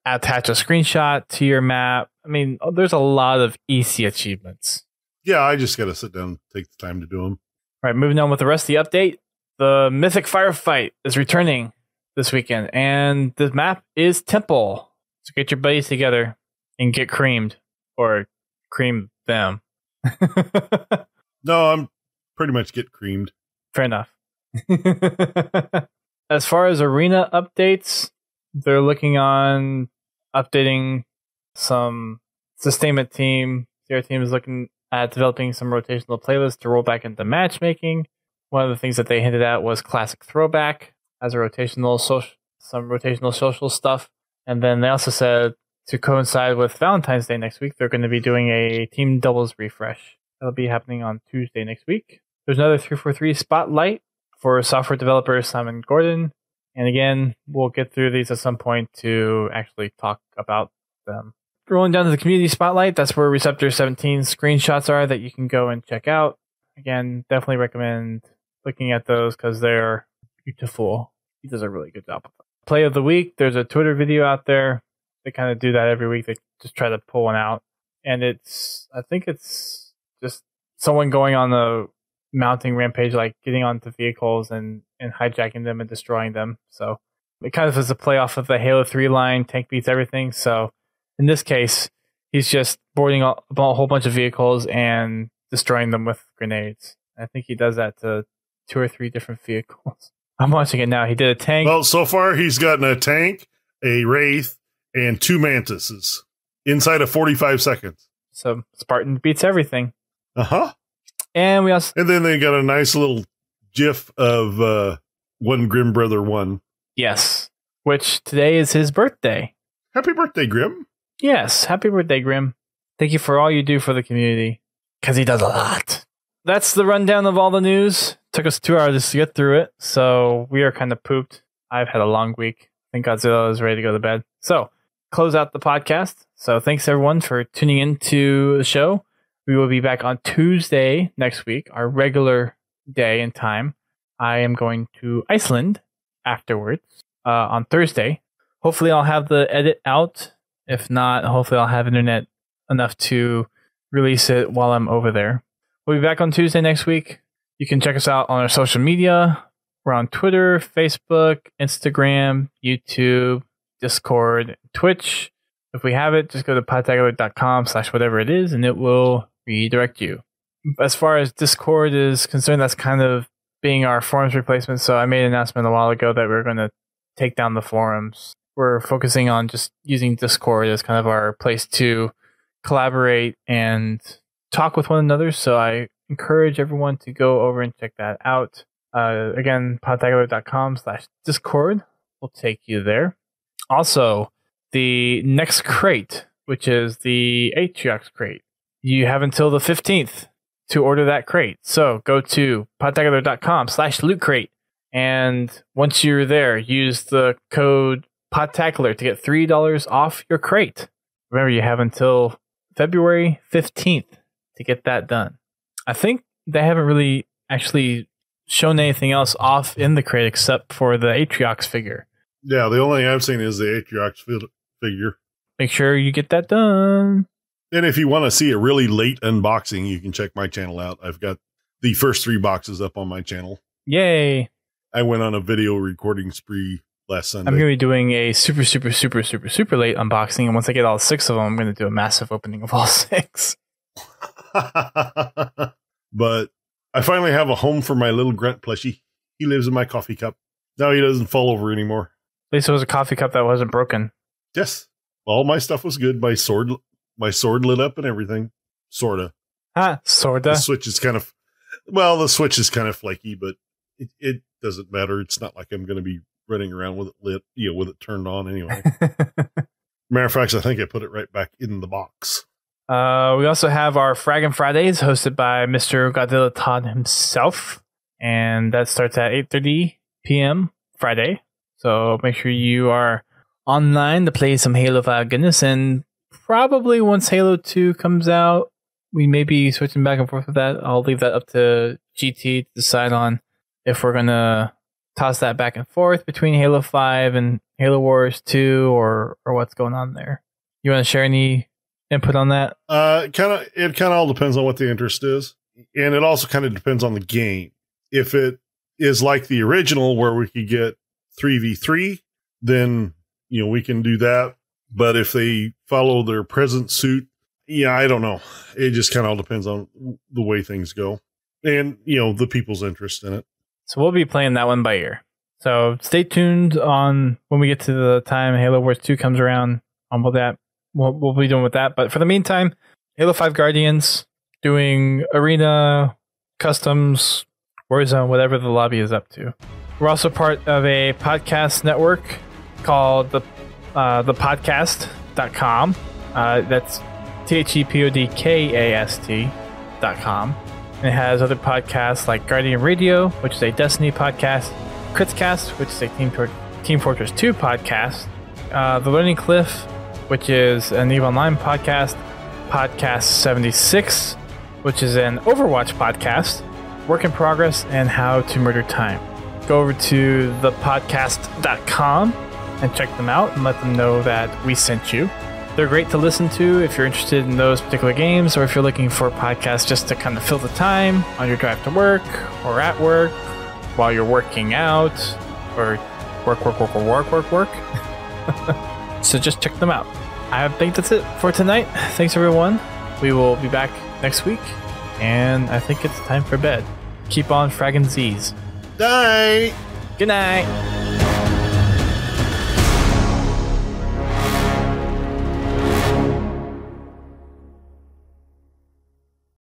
Attach a screenshot to your map. I mean, there's a lot of easy achievements. Yeah, I just got to sit down and take the time to do them. All right, moving on with the rest of the update. The Mythic Firefight is returning this weekend, and the map is Temple. So get your buddies together and get creamed, or cream them. No, I'm pretty much get creamed. Fair enough. As far as arena updates, they're looking on updating some sustainment team. Their team is looking at developing some rotational playlists to roll back into matchmaking. One of the things that they hinted at was Classic Throwback as a some rotational social stuff. And then they also said to coincide with Valentine's Day next week, they're going to be doing a team doubles refresh. That'll be happening on Tuesday next week. There's another 343 spotlight for software developer Simon Gordon. And again, we'll get through these at some point to actually talk about them. Rolling down to the community spotlight, that's where Receptor 17 screenshots are that you can go and check out. Again, definitely recommend looking at those because they're beautiful. He does a really good job with them. Play of the week, there's a Twitter video out there. They kind of do that every week. They just try to pull one out. And I think it's just someone going on a mounting rampage, like getting onto vehicles and hijacking them and destroying them. So it kind of is a play off of the Halo 3 line, tank beats everything. So in this case, he's just boarding a whole bunch of vehicles and destroying them with grenades. I think he does that to 2 or 3 different vehicles. I'm watching it now. He did a tank. Well, so far he's gotten a tank, a Wraith, and 2 Mantises inside of 45 seconds. So Spartan beats everything. Uh-huh. And then they got a nice little gif of one Grim Brother 1. Yes. Which today is his birthday. Happy birthday, Grim. Yes. Happy birthday, Grim. Thank you for all you do for the community. Because he does a lot. That's the rundown of all the news. Took us 2 hours to get through it. So we are kind of pooped. I've had a long week. I think Godzilla is ready to go to bed. So close out the podcast. So thanks everyone for tuning into the show. We will be back on Tuesday next week, our regular day and time. I am going to Iceland afterwards on Thursday. Hopefully I'll have the edit out. If not, hopefully I'll have internet enough to release it while I'm over there. We'll be back on Tuesday next week. You can check us out on our social media. We're on Twitter, Facebook, Instagram, YouTube, Discord, Twitch. If we have it, just go to podtacular.com/whatever it is, and it will redirect you. As far as Discord is concerned, that's kind of being our forums replacement. So I made an announcement a while ago that we're going to take down the forums. We're focusing on just using Discord as kind of our place to collaborate and talk with one another. So I encourage everyone to go over and check that out. Again, podtacular.com/Discord will take you there. Also, the next crate, which is the Atriox crate, you have until the 15th to order that crate. So go to podtacular.com/loot crate. And once you're there, use the code Podtacular to get $3 off your crate. Remember, you have until February 15th to get that done. I think they haven't really actually shown anything else off in the crate except for the Atriox figure. Yeah, the only thing I've seen is the Atriox figure. Make sure you get that done. And if you want to see a really late unboxing, you can check my channel out. I've got the first 3 boxes up on my channel. Yay. I went on a video recording spree last Sunday. I'm going to be doing a super late unboxing. And once I get all 6 of them, I'm going to do a massive opening of all 6. But I finally have a home for my little grunt plushie. He lives in my coffee cup. Now he doesn't fall over anymore. At least it was a coffee cup that wasn't broken. Yes. All my stuff was good. My sword lit up and everything. Sorta. Sorta. The switch is kind of, the switch is kind of flaky, but it doesn't matter. It's not like I'm going to be running around with it lit, with it turned on anyway. Matter of fact, I think I put it right back in the box. We also have our Fraggin' Fridays hosted by Mr. Godzilla Todd himself. And that starts at 8:30 p.m. Friday. So make sure you are online to play some Halo 5 goodness. And probably once Halo 2 comes out, we may be switching back and forth with that. I'll leave that up to GT to decide on if we're going to toss that back and forth between Halo 5 and Halo Wars 2 or what's going on there. You want to share any input on that? It kind of all depends on what the interest is. And it also kind of depends on the game. If it is like the original where we could get 3v3, then, we can do that. But if they follow their present suit, I don't know. It just kind of all depends on the way things go and, the people's interest in it. So we'll be playing that one by ear. So stay tuned on when we get to the time Halo Wars 2 comes around on what that we'll be doing with that. But for the meantime, Halo 5 Guardians doing arena, customs, Warzone, whatever the lobby is up to. We're also part of a podcast network called the Podcast.com. That's THEPODCAST.com. It has other podcasts like Guardian Radio, which is a Destiny podcast, Critscast, which is a Team Fortress 2 podcast, The Learning Cliff, which is an EVE Online podcast, Podcast 76, which is an Overwatch podcast, Work in Progress, and How to Murder Time. Go over to thepodcast.com and check them out and let them know that we sent you. They're great to listen to if you're interested in those particular games or if you're looking for a podcast just to kind of fill the time on your drive to work or at work while you're working out or work. So just check them out. I think that's it for tonight. Thanks, everyone. We will be back next week, and I think it's time for bed. Keep on fragging Z's. Night. Good night.